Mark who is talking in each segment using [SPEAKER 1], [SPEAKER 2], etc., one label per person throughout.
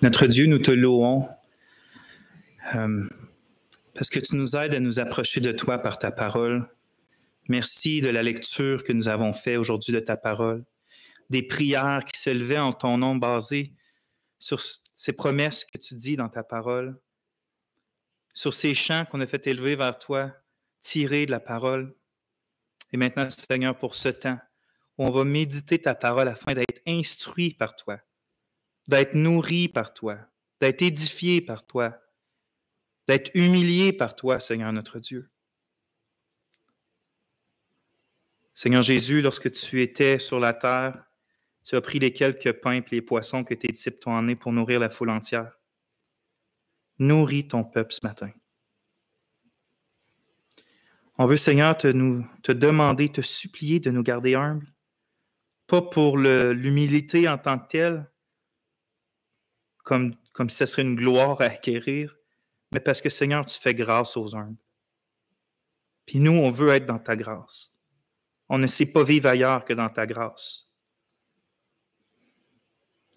[SPEAKER 1] Notre Dieu, nous te louons parce que tu nous aides à nous approcher de toi par ta parole. Merci de la lecture que nous avons faite aujourd'hui de ta parole, des prières qui s'élevaient en ton nom basées sur ces promesses que tu dis dans ta parole, sur ces chants qu'on a fait élever vers toi, tirés de la parole. Et maintenant, Seigneur, pour ce temps où on va méditer ta parole afin d'être instruit par toi, d'être nourri par toi, d'être édifié par toi, d'être humilié par toi, Seigneur notre Dieu. Seigneur Jésus, lorsque tu étais sur la terre, tu as pris les quelques pains et les poissons que tes disciples t'ont emmenés pour nourrir la foule entière. Nourris ton peuple ce matin. On veut, Seigneur, te demander, te supplier de nous garder humbles, pas pour l'humilité en tant que telle, comme si ce serait une gloire à acquérir, mais parce que, Seigneur, tu fais grâce aux humbles. Puis nous, on veut être dans ta grâce. On ne sait pas vivre ailleurs que dans ta grâce.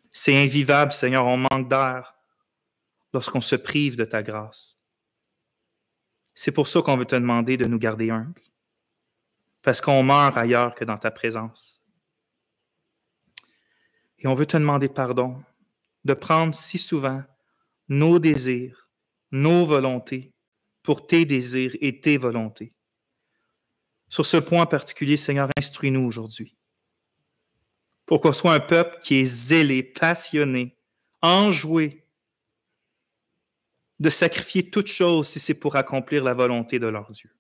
[SPEAKER 1] C'est invivable, Seigneur, on manque d'air lorsqu'on se prive de ta grâce. C'est pour ça qu'on veut te demander de nous garder humbles, parce qu'on meurt ailleurs que dans ta présence. Et on veut te demander pardon de prendre si souvent nos désirs, nos volontés pour tes désirs et tes volontés. Sur ce point particulier, Seigneur, instruis-nous aujourd'hui pour qu'on soit un peuple qui est zélé, passionné, enjoué de sacrifier toute chose si c'est pour accomplir la volonté de leur Dieu.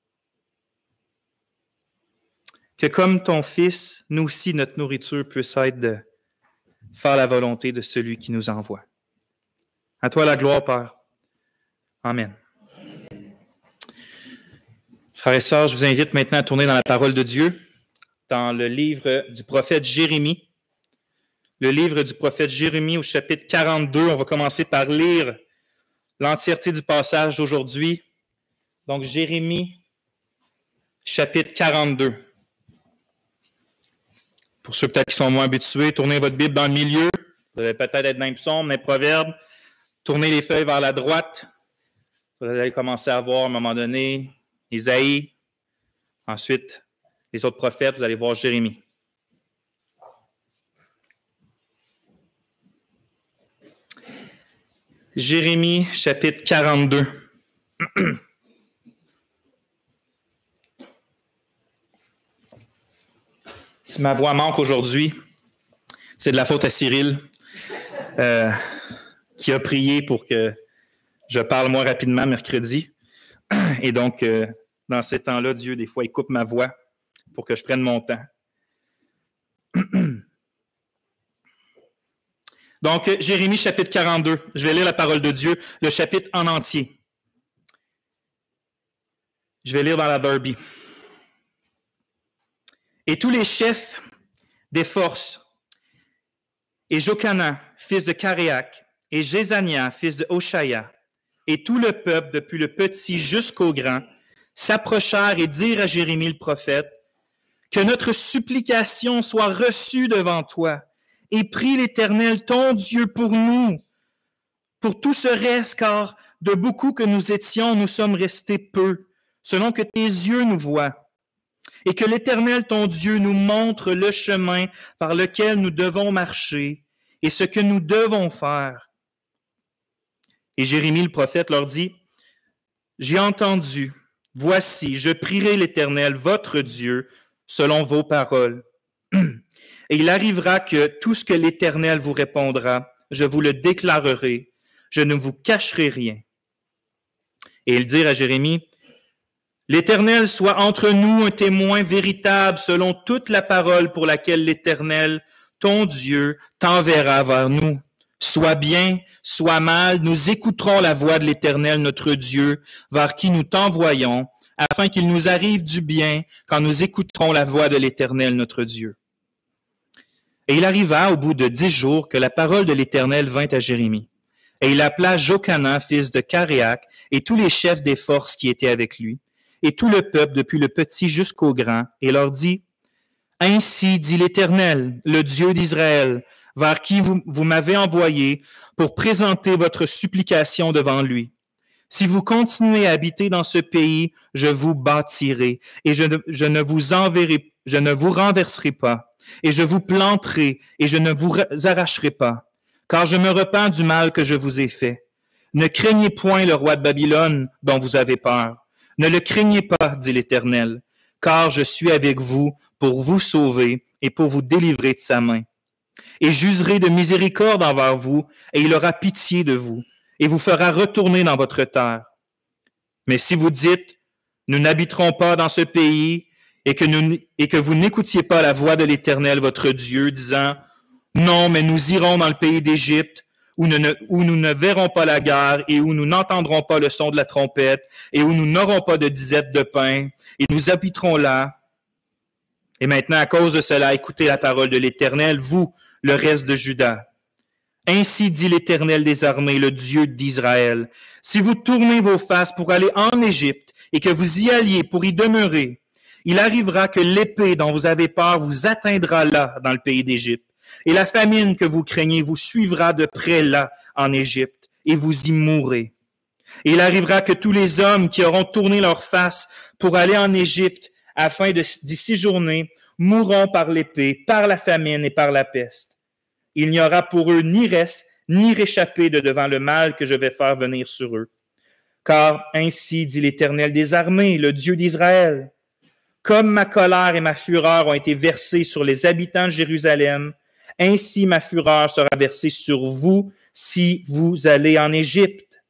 [SPEAKER 1] Que comme ton Fils, nous aussi, notre nourriture puisse être de faire la volonté de celui qui nous envoie. À toi la gloire, Père. Amen. Frères et sœurs, je vous invite maintenant à tourner dans la parole de Dieu, dans le livre du prophète Jérémie. Le livre du prophète Jérémie au chapitre 42. On va commencer par lire l'entièreté du passage d'aujourd'hui. Donc, Jérémie, chapitre 42. Pour ceux peut-être qui sont moins habitués, tournez votre Bible dans le milieu. Vous allez peut-être être dans les psaumes, dans les proverbes. Tournez les feuilles vers la droite. Vous allez commencer à voir à un moment donné Isaïe. Ensuite, les autres prophètes, vous allez voir Jérémie. Jérémie, chapitre 42. Si ma voix manque aujourd'hui, c'est de la faute à Cyril, qui a prié pour que je parle moins rapidement mercredi. Et donc, dans ces temps-là, Dieu, des fois, il coupe ma voix pour que je prenne mon temps. Donc, Jérémie, chapitre 42. Je vais lire la parole de Dieu, le chapitre en entier. Je vais lire dans la Derby. Et tous les chefs des forces, et Jochanan, fils de Caréac, et Jézania, fils de Hoshaya, et tout le peuple, depuis le petit jusqu'au grand, s'approchèrent et dirent à Jérémie le prophète, que notre supplication soit reçue devant toi, et prie l'Éternel, ton Dieu, pour nous, pour tout ce reste, car de beaucoup que nous étions, nous sommes restés peu, selon que tes yeux nous voient. Et que l'Éternel, ton Dieu, nous montre le chemin par lequel nous devons marcher et ce que nous devons faire. Et Jérémie le prophète leur dit, « J'ai entendu, voici, je prierai l'Éternel, votre Dieu, selon vos paroles. Et il arrivera que tout ce que l'Éternel vous répondra, je vous le déclarerai, je ne vous cacherai rien. » Et ils dirent à Jérémie, « L'Éternel soit entre nous un témoin véritable selon toute la parole pour laquelle l'Éternel, ton Dieu, t'enverra vers nous. Soit bien, soit mal, nous écouterons la voix de l'Éternel, notre Dieu, vers qui nous t'envoyons, afin qu'il nous arrive du bien quand nous écouterons la voix de l'Éternel, notre Dieu. » Et il arriva au bout de 10 jours que la parole de l'Éternel vint à Jérémie. Et il appela Jochanan, fils de Caréac, et tous les chefs des forces qui étaient avec lui, et tout le peuple, depuis le petit jusqu'au grand, et leur dit, « Ainsi dit l'Éternel, le Dieu d'Israël, vers qui vous m'avez envoyé pour présenter votre supplication devant lui. Si vous continuez à habiter dans ce pays, je vous bâtirai et je ne vous renverserai pas, et je vous planterai et je ne vous arracherai pas, car je me repens du mal que je vous ai fait. Ne craignez point le roi de Babylone dont vous avez peur. Ne le craignez pas, dit l'Éternel, car je suis avec vous pour vous sauver et pour vous délivrer de sa main. Et j'userai de miséricorde envers vous, et il aura pitié de vous, et vous fera retourner dans votre terre. Mais si vous dites, nous n'habiterons pas dans ce pays, et que vous n'écoutiez pas la voix de l'Éternel, votre Dieu, disant, non, mais nous irons dans le pays d'Égypte, où nous ne verrons pas la guerre, et où nous n'entendrons pas le son de la trompette, et où nous n'aurons pas de disette de pain, et nous habiterons là. Et maintenant, à cause de cela, écoutez la parole de l'Éternel, vous, le reste de Juda. Ainsi dit l'Éternel des armées, le Dieu d'Israël. Si vous tournez vos faces pour aller en Égypte et que vous y alliez pour y demeurer, il arrivera que l'épée dont vous avez peur vous atteindra là, dans le pays d'Égypte. Et la famine que vous craignez vous suivra de près là, en Égypte, et vous y mourrez. Et il arrivera que tous les hommes qui auront tourné leur face pour aller en Égypte afin d'y séjourner mourront par l'épée, par la famine et par la peste. Il n'y aura pour eux ni reste, ni réchappé de devant le mal que je vais faire venir sur eux. Car ainsi dit l'Éternel des armées, le Dieu d'Israël, comme ma colère et ma fureur ont été versées sur les habitants de Jérusalem, ainsi ma fureur sera versée sur vous si vous allez en Égypte.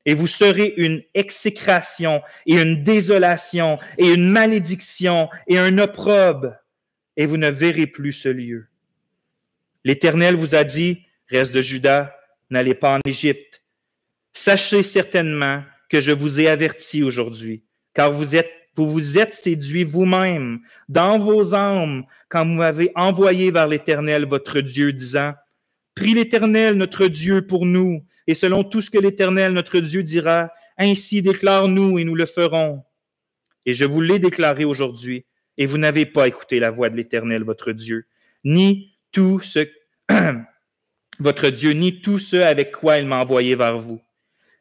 [SPEAKER 1] Et vous serez une exécration et une désolation et une malédiction et un opprobre, et vous ne verrez plus ce lieu. L'Éternel vous a dit, reste de Juda, n'allez pas en Égypte. Sachez certainement que je vous ai averti aujourd'hui, car vous vous êtes séduits vous-même dans vos âmes quand vous m'avez envoyé vers l'Éternel, votre Dieu, disant, prie l'Éternel, notre Dieu, pour nous, et selon tout ce que l'Éternel, notre Dieu, dira, ainsi déclare-nous et nous le ferons. Et je vous l'ai déclaré aujourd'hui, et vous n'avez pas écouté la voix de l'Éternel, votre Dieu, ni tout ce votre Dieu, ni tout ce avec quoi il m'a envoyé vers vous.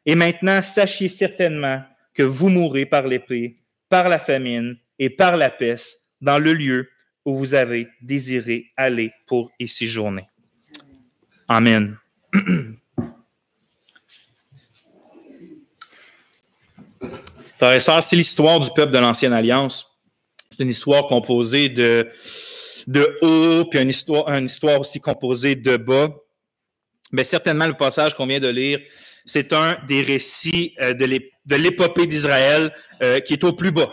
[SPEAKER 1] Et maintenant, sachez certainement que vous mourrez par l'épée, par la famine et par la peste dans le lieu où vous avez désiré aller pour y séjourner. Amen. Frères et sœurs, c'est l'histoire du peuple de l'Ancienne Alliance. C'est une histoire composée de haut, puis une histoire aussi composée de bas. Mais certainement, le passage qu'on vient de lire, c'est un des récits de l'épopée d'Israël qui est au plus bas.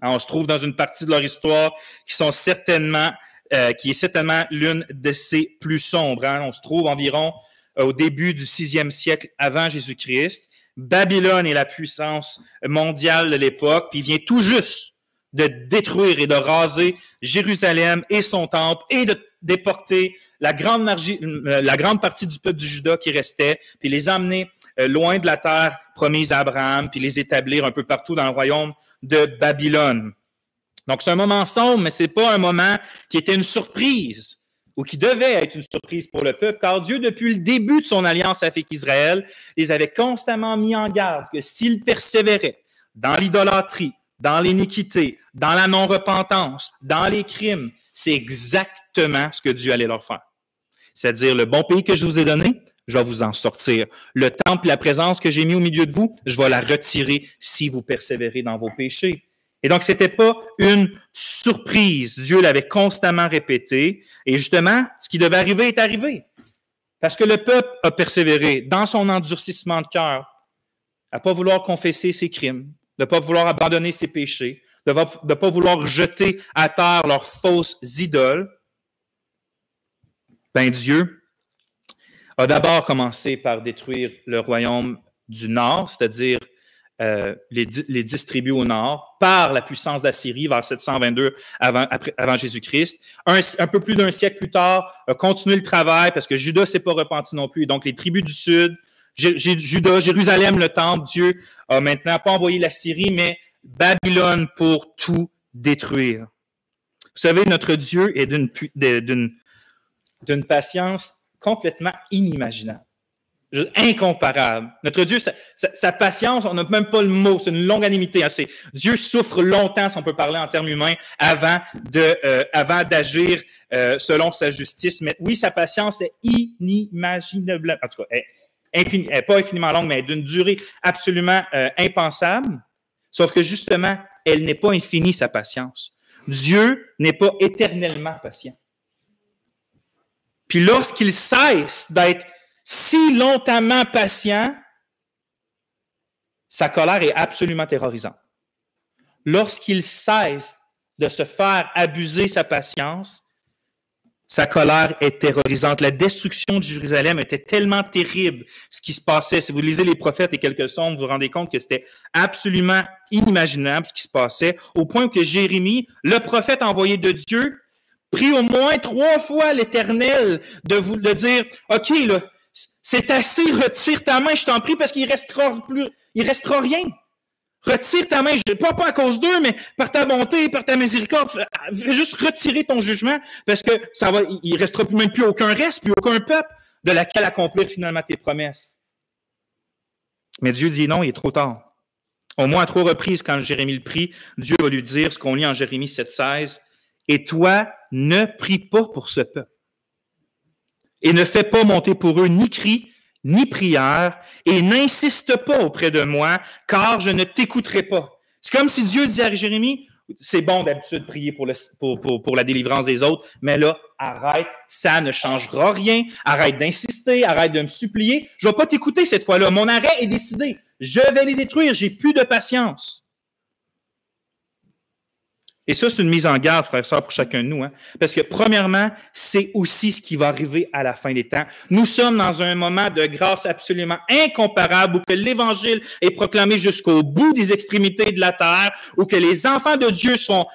[SPEAKER 1] Alors, on se trouve dans une partie de leur histoire qui est certainement l'une de ses plus sombres. Hein. On se trouve environ au début du 6e siècle avant Jésus-Christ. Babylone est la puissance mondiale de l'époque, puis il vient tout juste de détruire et de raser Jérusalem et son temple et de déporter la grande partie du peuple du Juda qui restait, puis les emmener loin de la terre promise à Abraham, puis les établir un peu partout dans le royaume de Babylone. Donc, c'est un moment sombre, mais c'est pas un moment qui était une surprise ou qui devait être une surprise pour le peuple, car Dieu, depuis le début de son alliance avec Israël, les avait constamment mis en garde que s'ils persévéraient dans l'idolâtrie, dans l'iniquité, dans la non-repentance, dans les crimes, c'est exactement ce que Dieu allait leur faire. C'est-à-dire, le bon pays que je vous ai donné, je vais vous en sortir. Le temple, la présence que j'ai mis au milieu de vous, je vais la retirer si vous persévérez dans vos péchés. Et donc, c'était pas une surprise. Dieu l'avait constamment répété. Et justement, ce qui devait arriver est arrivé. Parce que le peuple a persévéré dans son endurcissement de cœur, à pas vouloir confesser ses crimes, de ne pas vouloir abandonner ses péchés, de ne pas vouloir jeter à terre leurs fausses idoles. Ben Dieu a d'abord commencé par détruire le royaume du Nord, c'est-à-dire les 10 tribus au Nord, par la puissance d'Assyrie vers 722 avant Jésus-Christ. Un peu plus d'un siècle plus tard, a continué le travail parce que Juda ne s'est pas repenti non plus. Et donc, les tribus du Sud, Juda, Jérusalem, le temple, Dieu a maintenant pas envoyé la Syrie, mais Babylone pour tout détruire. Vous savez, notre Dieu est d'une patience complètement inimaginable. Incomparable. Notre Dieu, sa patience, on n'a même pas le mot, c'est une longanimité. Hein, Dieu souffre longtemps, si on peut parler en termes humains, avant d'agir selon sa justice. Mais oui, sa patience est inimaginable. En tout cas, elle est pas infiniment longue, mais d'une durée absolument impensable. Sauf que justement, elle n'est pas infinie, sa patience. Dieu n'est pas éternellement patient. Puis lorsqu'il cesse d'être si longtemps patient, sa colère est absolument terrorisante. Lorsqu'il cesse de se faire abuser sa patience, sa colère est terrorisante. La destruction de Jérusalem était tellement terrible, ce qui se passait. Si vous lisez les prophètes et quelques psaumes, vous vous rendez compte que c'était absolument inimaginable ce qui se passait, au point que Jérémie, le prophète envoyé de Dieu, prie au moins 3 fois l'Éternel de dire, OK, là, c'est assez, retire ta main, je t'en prie, parce qu'il restera rien. Retire ta main, pas à cause d'eux, mais par ta bonté, par ta miséricorde, fais juste retirer ton jugement, parce que il restera même plus aucun reste, plus aucun peuple de laquelle accomplir finalement tes promesses. Mais Dieu dit non, il est trop tard. Au moins à 3 reprises, quand Jérémie le prie, Dieu va lui dire ce qu'on lit en Jérémie 7,16, « Et toi, ne prie pas pour ce peuple. Et ne fais pas monter pour eux ni cri, ni prière, et n'insiste pas auprès de moi, car je ne t'écouterai pas. » C'est comme si Dieu disait à Jérémie, c'est bon d'habitude de prier pour la délivrance des autres, mais là, arrête, ça ne changera rien, arrête d'insister, arrête de me supplier, je ne vais pas t'écouter cette fois-là, mon arrêt est décidé, je vais les détruire, j'ai plus de patience. Et ça, c'est une mise en garde, frères et sœurs, pour chacun de nous. Hein? Parce que, premièrement, c'est aussi ce qui va arriver à la fin des temps. Nous sommes dans un moment de grâce absolument incomparable où que l'Évangile est proclamé jusqu'au bout des extrémités de la terre, où que les enfants de Dieu sont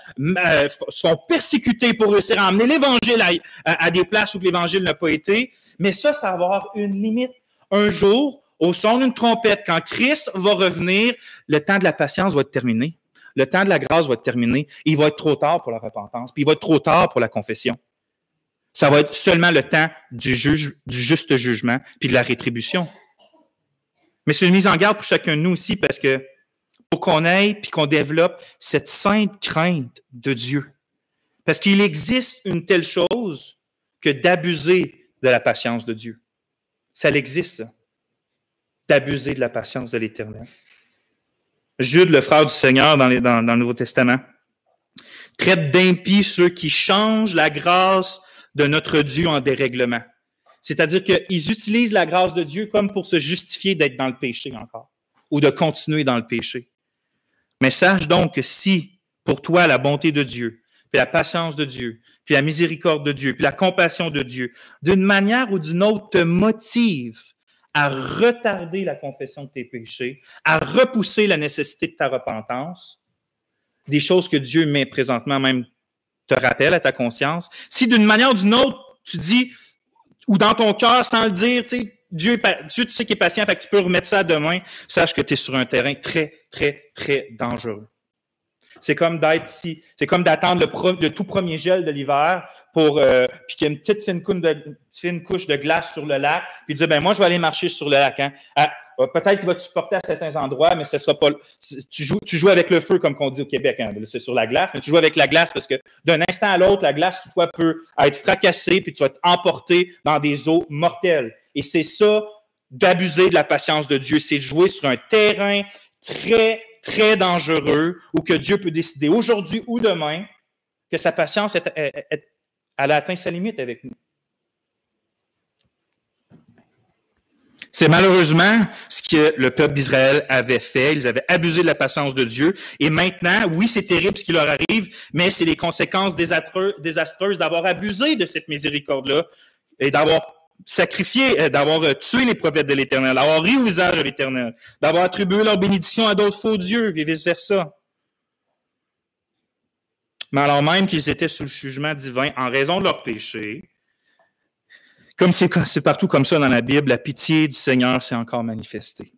[SPEAKER 1] persécutés pour réussir à emmener l'Évangile à des places où l'Évangile n'a pas été. Mais ça va avoir une limite. Un jour, au son d'une trompette, quand Christ va revenir, le temps de la patience va être terminé. Le temps de la grâce va être terminé. Il va être trop tard pour la repentance, puis il va être trop tard pour la confession. Ça va être seulement le temps du juste jugement, puis de la rétribution. Mais c'est une mise en garde pour chacun de nous aussi, parce que pour qu'on aille puis qu'on développe cette sainte crainte de Dieu. Parce qu'il existe une telle chose que d'abuser de la patience de Dieu. Ça existe, ça. D'abuser de la patience de l'Éternel. Jude, le frère du Seigneur dans le Nouveau Testament, traite d'impies ceux qui changent la grâce de notre Dieu en dérèglement. C'est-à-dire qu'ils utilisent la grâce de Dieu comme pour se justifier d'être dans le péché encore, ou de continuer dans le péché. Mais sache donc que si, pour toi, la bonté de Dieu, puis la patience de Dieu, puis la miséricorde de Dieu, puis la compassion de Dieu, d'une manière ou d'une autre, te motive à retarder la confession de tes péchés, à repousser la nécessité de ta repentance, des choses que Dieu met présentement même te rappelle à ta conscience. Si d'une manière ou d'une autre, tu dis, ou dans ton cœur, sans le dire, tu sais, Dieu, tu sais qu'il est patient, fait que tu peux remettre ça demain, sache que tu es sur un terrain très, très, très dangereux. C'est comme d'attendre le tout premier gel de l'hiver puis qu'il y a une petite fine couche de glace sur le lac, puis dire, moi, je vais aller marcher sur le lac. Hein. Peut-être qu'il va te supporter à certains endroits, mais ce sera pas. Tu joues avec le feu, comme qu'on dit au Québec. Hein. C'est sur la glace, mais tu joues avec la glace parce que d'un instant à l'autre, la glace sous toi peut être fracassée, puis tu vas être emporté dans des eaux mortelles. Et c'est ça, d'abuser de la patience de Dieu. C'est de jouer sur un terrain très, très dangereux où que Dieu peut décider aujourd'hui ou demain que sa patience elle a atteint sa limite avec nous. C'est malheureusement ce que le peuple d'Israël avait fait. Ils avaient abusé de la patience de Dieu. Et maintenant, oui, c'est terrible ce qui leur arrive, mais c'est les conséquences désastreuses d'avoir abusé de cette miséricorde-là et d'avoir sacrifié, d'avoir tué les prophètes de l'Éternel, d'avoir ri au visage de l'Éternel, d'avoir attribué leur bénédiction à d'autres faux dieux et vice-versa. Mais alors même qu'ils étaient sous le jugement divin en raison de leur péché, comme c'est partout comme ça dans la Bible, la pitié du Seigneur s'est encore manifestée.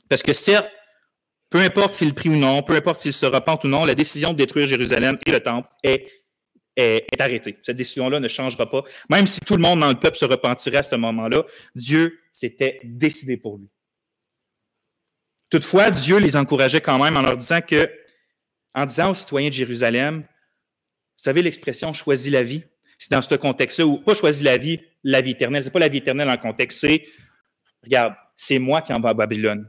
[SPEAKER 1] Parce que certes, peu importe s'il prie ou non, peu importe s'il se repente ou non, la décision de détruire Jérusalem et le temple est est arrêtée. Cette décision-là ne changera pas. Même si tout le monde dans le peuple se repentirait à ce moment-là, Dieu s'était décidé pour lui. Toutefois, Dieu les encourageait quand même en leur disant aux citoyens de Jérusalem, vous savez l'expression « choisis la vie », c'est dans ce contexte-là où, pas choisis la vie éternelle, c'est pas la vie éternelle dans le contexte, c'est, regarde, c'est moi qui envoie à Babylone.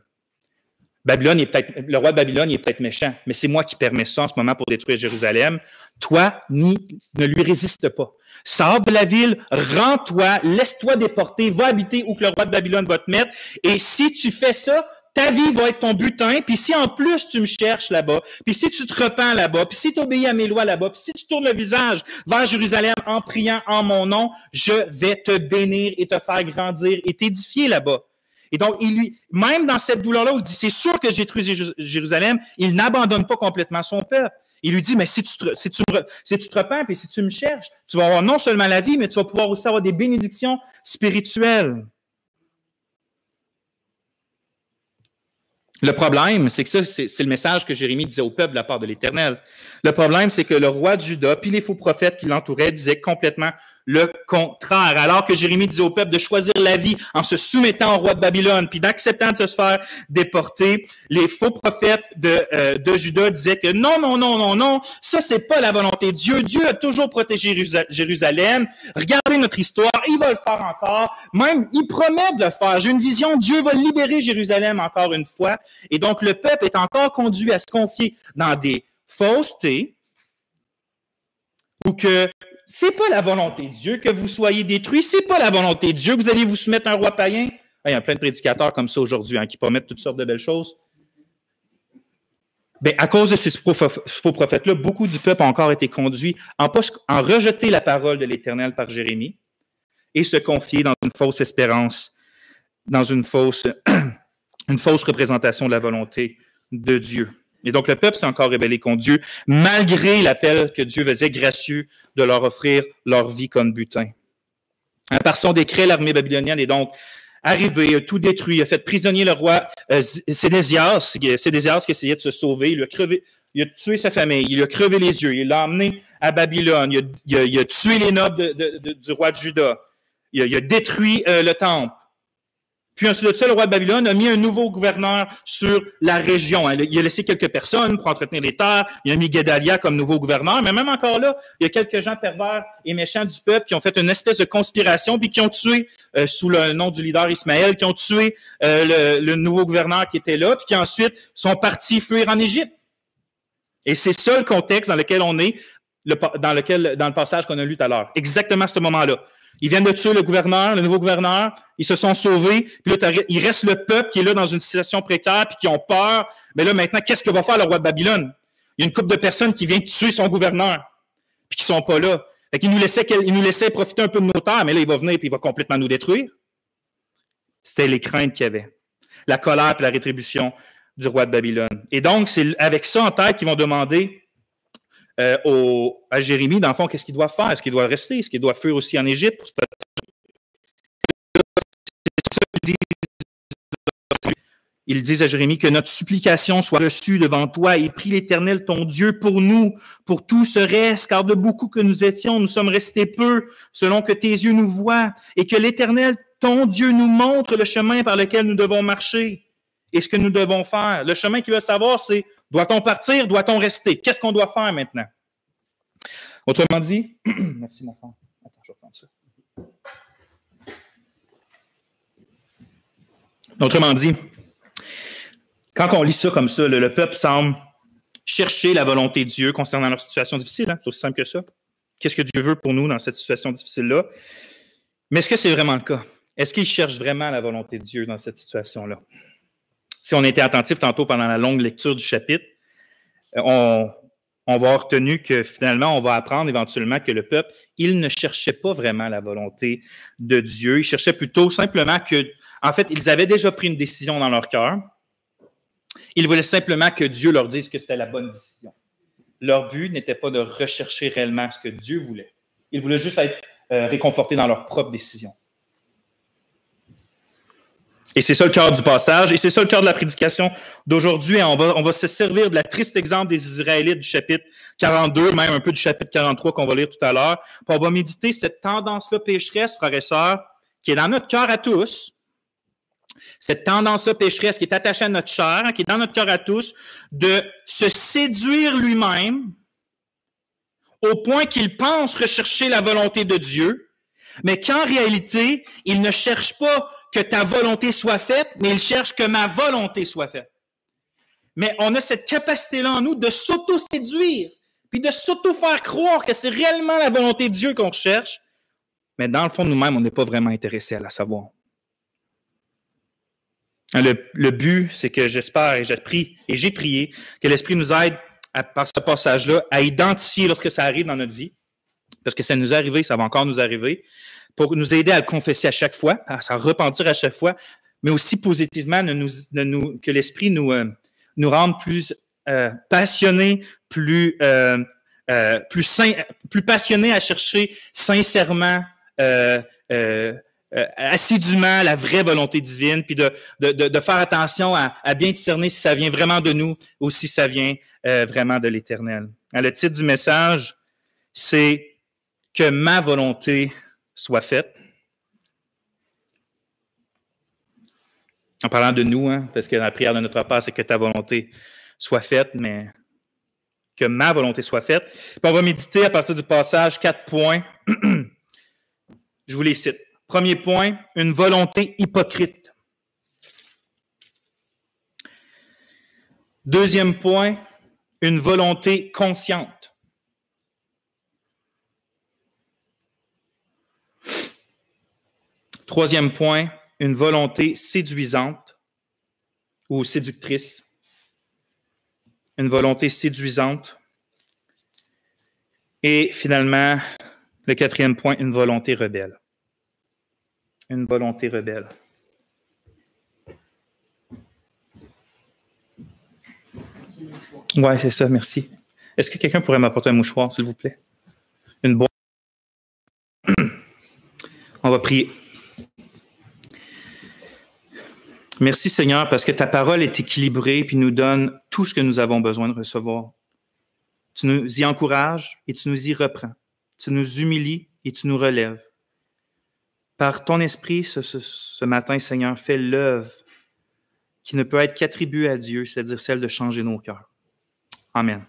[SPEAKER 1] Le roi de Babylone, il est peut-être méchant, mais c'est moi qui permets ça en ce moment pour détruire Jérusalem. Toi, ne lui résiste pas. Sors de la ville, rends-toi, laisse-toi déporter, va habiter où que le roi de Babylone va te mettre. Et si tu fais ça, ta vie va être ton butin. Puis si en plus tu me cherches là-bas, puis si tu te repens là-bas, puis si tu obéis à mes lois là-bas, puis si tu tournes le visage vers Jérusalem en priant en mon nom, je vais te bénir et te faire grandir et t'édifier là-bas. Et donc, même dans cette douleur-là, où il dit, c'est sûr que je détruis Jérusalem, il n'abandonne pas complètement son peuple. Il lui dit, mais si tu te repens et si tu me cherches, tu vas avoir non seulement la vie, mais tu vas pouvoir aussi avoir des bénédictions spirituelles. Le problème, c'est que ça, c'est le message que Jérémie disait au peuple de la part de l'Éternel. Le problème, c'est que le roi de Juda, puis les faux prophètes qui l'entouraient, disaient complètement le contraire. Alors que Jérémie disait au peuple de choisir la vie en se soumettant au roi de Babylone, puis d'acceptant de se faire déporter, les faux prophètes de Juda disaient que non, ça c'est pas la volonté de Dieu. Dieu a toujours protégé Jérusalem. Regardez notre histoire, il va le faire encore. Même, il promet de le faire. J'ai une vision, Dieu va libérer Jérusalem encore une fois. Et donc, le peuple est encore conduit à se confier dans des faussetés ou que c'est pas la volonté de Dieu que vous soyez détruits, c'est pas la volonté de Dieu que vous allez vous soumettre à un roi païen. Il y a plein de prédicateurs comme ça aujourd'hui qui promettent toutes sortes de belles choses. Bien, à cause de ces faux prophètes-là, beaucoup du peuple a encore été conduit en rejeter la parole de l'Éternel par Jérémie et se confier dans une fausse espérance, dans une fausse représentation de la volonté de Dieu. Et donc, le peuple s'est encore rébellé contre Dieu, malgré l'appel que Dieu faisait gracieux de leur offrir leur vie comme butin. Par son décret, l'armée babylonienne est donc arrivée, a tout détruit, a fait prisonnier le roi Sédécias qui essayait de se sauver. Il a tué sa famille, il a crevé les yeux, il l'a emmené à Babylone, il a tué les nobles du roi de Juda, il a détruit le temple. Puis ensuite de ça, le roi de Babylone a mis un nouveau gouverneur sur la région. Il a laissé quelques personnes pour entretenir les terres. Il a mis Guédalia comme nouveau gouverneur. Mais même encore là, il y a quelques gens pervers et méchants du peuple qui ont fait une espèce de conspiration puis qui ont tué, sous le nom du leader Ismaël, qui ont tué le nouveau gouverneur qui était là puis qui ensuite sont partis fuir en Égypte. Et c'est ça le contexte dans lequel on est, dans le passage qu'on a lu tout à l'heure. Exactement à ce moment-là. Ils viennent de tuer le nouveau gouverneur, ils se sont sauvés, puis là, il reste le peuple qui est là dans une situation précaire, puis qui ont peur. Mais là, maintenant, qu'est-ce que va faire le roi de Babylone? Il y a une couple de personnes qui viennent tuer son gouverneur, puis qui sont pas là. Fait qu'il nous laissait profiter un peu de nos terres, mais là, il va venir, puis il va complètement nous détruire. C'était les craintes qu'il y avait. La colère et la rétribution du roi de Babylone. Et donc, c'est avec ça en tête qu'ils vont demander à Jérémie, dans le fond, qu'est-ce qu'il doit faire? Est-ce qu'il doit rester? Est-ce qu'il doit fuir aussi en Égypte? Pour se Ils disent à Jérémie que notre supplication soit reçue devant toi et prie l'Éternel ton Dieu pour nous, pour tout ce reste, car de beaucoup que nous étions, nous sommes restés peu, selon que tes yeux nous voient, et que l'Éternel ton Dieu nous montre le chemin par lequel nous devons marcher et ce que nous devons faire. Le chemin qu'il veut savoir, c'est doit-on partir, doit-on rester? Qu'est-ce qu'on doit faire maintenant? Autrement dit, merci mon frère. Attends, je vais prendre ça. Autrement dit, quand on lit ça comme ça, le peuple semble chercher la volonté de Dieu concernant leur situation difficile. C'est aussi simple que ça. Qu'est-ce que Dieu veut pour nous dans cette situation difficile-là? Mais est-ce que c'est vraiment le cas? Est-ce qu'il cherche vraiment la volonté de Dieu dans cette situation-là? Si on était attentif tantôt pendant la longue lecture du chapitre, on va avoir retenu que finalement, on va apprendre éventuellement que le peuple, il ne cherchait pas vraiment la volonté de Dieu. Il cherchait plutôt simplement en fait, ils avaient déjà pris une décision dans leur cœur. Ils voulaient simplement que Dieu leur dise que c'était la bonne décision. Leur but n'était pas de rechercher réellement ce que Dieu voulait. Ils voulaient juste être réconfortés dans leur propre décision. Et c'est ça le cœur du passage, et c'est ça le cœur de la prédication d'aujourd'hui. On va se servir de la triste exemple des Israélites du chapitre 42, même un peu du chapitre 43 qu'on va lire tout à l'heure. Puis on va méditer cette tendance-là pécheresse, frères et sœurs, qui est dans notre cœur à tous. Cette tendance-là pécheresse qui est attachée à notre chair, qui est dans notre cœur à tous, de se séduire lui-même au point qu'il pense rechercher la volonté de Dieu, mais qu'en réalité, il ne cherche pas que ta volonté soit faite, mais il cherche que ma volonté soit faite. Mais on a cette capacité-là en nous de s'auto-séduire, puis de s'auto-faire croire que c'est réellement la volonté de Dieu qu'on recherche, mais dans le fond de nous-mêmes, on n'est pas vraiment intéressé à la savoir. Le but, c'est que j'espère et j'ai prié que l'Esprit nous aide, par ce passage-là, à identifier lorsque ça arrive dans notre vie, parce que ça nous est arrivé, ça va encore nous arriver, pour nous aider à le confesser à chaque fois, à s'en repentir à chaque fois, mais aussi positivement, que l'Esprit nous rende plus passionnés, plus passionnés à chercher sincèrement, assidûment la vraie volonté divine, puis de faire attention à bien discerner si ça vient vraiment de nous ou si ça vient vraiment de l'Éternel. Le titre du message, c'est « Que ma volonté soit faite ». En parlant de nous, parce que dans la prière de notre Père, c'est que ta volonté soit faite, mais que ma volonté soit faite. Puis on va méditer à partir du passage 4 points. Je vous les cite. Premier point, une volonté hypocrite. Deuxième point, une volonté consciente. Troisième point, une volonté séduisante ou séductrice. Une volonté séduisante. Et finalement, le quatrième point, une volonté rebelle. Une volonté rebelle. Oui, c'est ça, merci. Est-ce que quelqu'un pourrait m'apporter un mouchoir, s'il vous plaît? Une boîte. On va prier. Merci Seigneur parce que ta parole est équilibrée puis nous donne tout ce que nous avons besoin de recevoir. Tu nous y encourages et tu nous y reprends. Tu nous humilies et tu nous relèves. Par ton esprit, ce matin, Seigneur, fais l'œuvre qui ne peut être qu'attribuée à Dieu, c'est-à-dire celle de changer nos cœurs. Amen.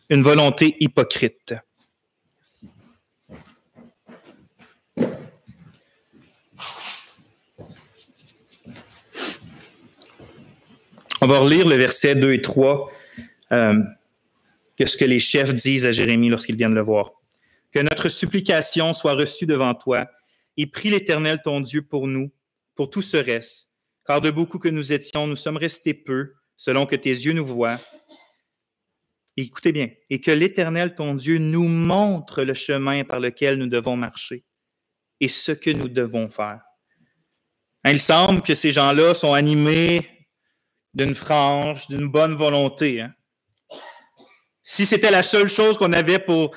[SPEAKER 1] Une volonté hypocrite. On va relire le verset 2 et 3, ce que les chefs disent à Jérémie lorsqu'ils viennent le voir. « Que notre supplication soit reçue devant toi, et prie l'Éternel ton Dieu pour nous, pour tout ce reste, car de beaucoup que nous étions, nous sommes restés peu, selon que tes yeux nous voient. Et écoutez bien, et que l'Éternel ton Dieu nous montre le chemin par lequel nous devons marcher, et ce que nous devons faire. » Il semble que ces gens-là sont animés d'une franche, d'une bonne volonté. Si c'était la seule chose qu'on avait pour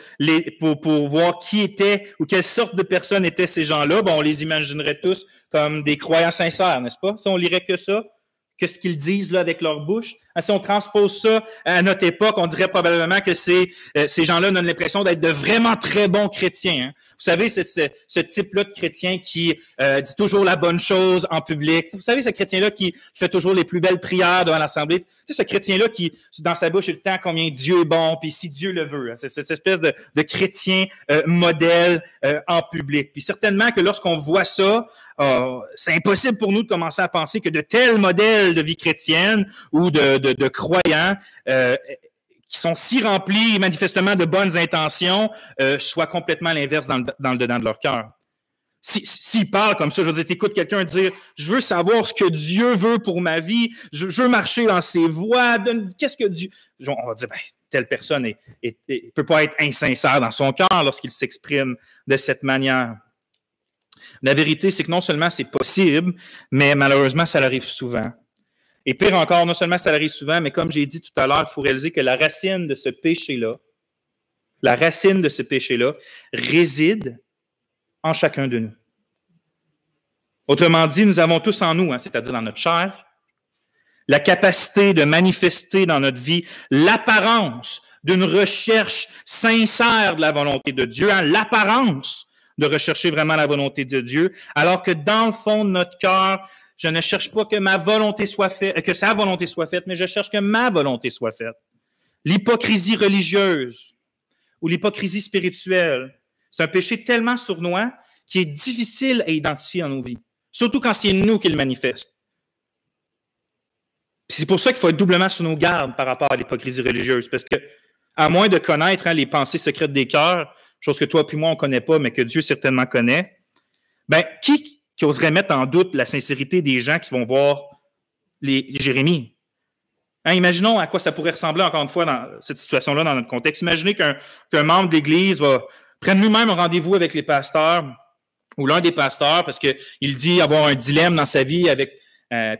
[SPEAKER 1] voir qui était ou quelle sorte de personnes étaient ces gens-là, on les imaginerait tous comme des croyants sincères, n'est-ce pas? Si on lirait que ça, que ce qu'ils disent là avec leur bouche. Si on transpose ça à notre époque, on dirait probablement que ces gens-là donnent l'impression d'être de vraiment très bons chrétiens. Vous savez, c'est ce type-là de chrétien qui dit toujours la bonne chose en public. Vous savez, ce chrétien-là qui fait toujours les plus belles prières devant l'Assemblée. Tu sais, ce chrétien-là qui, dans sa bouche, il le temps combien Dieu est bon, puis si Dieu le veut. C'est cette espèce de chrétien modèle en public. Puis certainement que lorsqu'on voit ça, c'est impossible pour nous de commencer à penser que de tels modèles de vie chrétienne ou de croyants qui sont si remplis manifestement de bonnes intentions soient complètement l'inverse dans le dedans de leur cœur. S'ils parlent comme ça, je veux dire, t'écoutes quelqu'un dire « Je veux savoir ce que Dieu veut pour ma vie, je veux marcher dans ses voies, qu'est-ce que Dieu... » On va dire « Telle personne ne peut pas être insincère dans son cœur lorsqu'il s'exprime de cette manière. » La vérité, c'est que non seulement c'est possible, mais malheureusement, ça arrive souvent. Et pire encore, non seulement ça arrive souvent, mais comme j'ai dit tout à l'heure, il faut réaliser que la racine de ce péché-là réside en chacun de nous. Autrement dit, nous avons tous en nous, c'est-à-dire dans notre chair, la capacité de manifester dans notre vie l'apparence d'une recherche sincère de la volonté de Dieu, l'apparence de rechercher vraiment la volonté de Dieu, alors que dans le fond de notre cœur, je ne cherche pas que ma volonté soit faite, que sa volonté soit faite, mais je cherche que ma volonté soit faite. L'hypocrisie religieuse ou l'hypocrisie spirituelle, c'est un péché tellement sournois qui est difficile à identifier dans nos vies, surtout quand c'est nous qui le manifeste. C'est pour ça qu'il faut être doublement sur nos gardes par rapport à l'hypocrisie religieuse, parce que, à moins de connaître les pensées secrètes des cœurs, chose que toi et moi on ne connaît pas, mais que Dieu certainement connaît, ben, qui oserait mettre en doute la sincérité des gens qui vont voir les Jérémie? Imaginons à quoi ça pourrait ressembler, encore une fois, dans cette situation-là, dans notre contexte. Imaginez qu'un membre d'Église prenne lui-même un rendez-vous avec les pasteurs ou l'un des pasteurs parce qu'il dit avoir un dilemme dans sa vie avec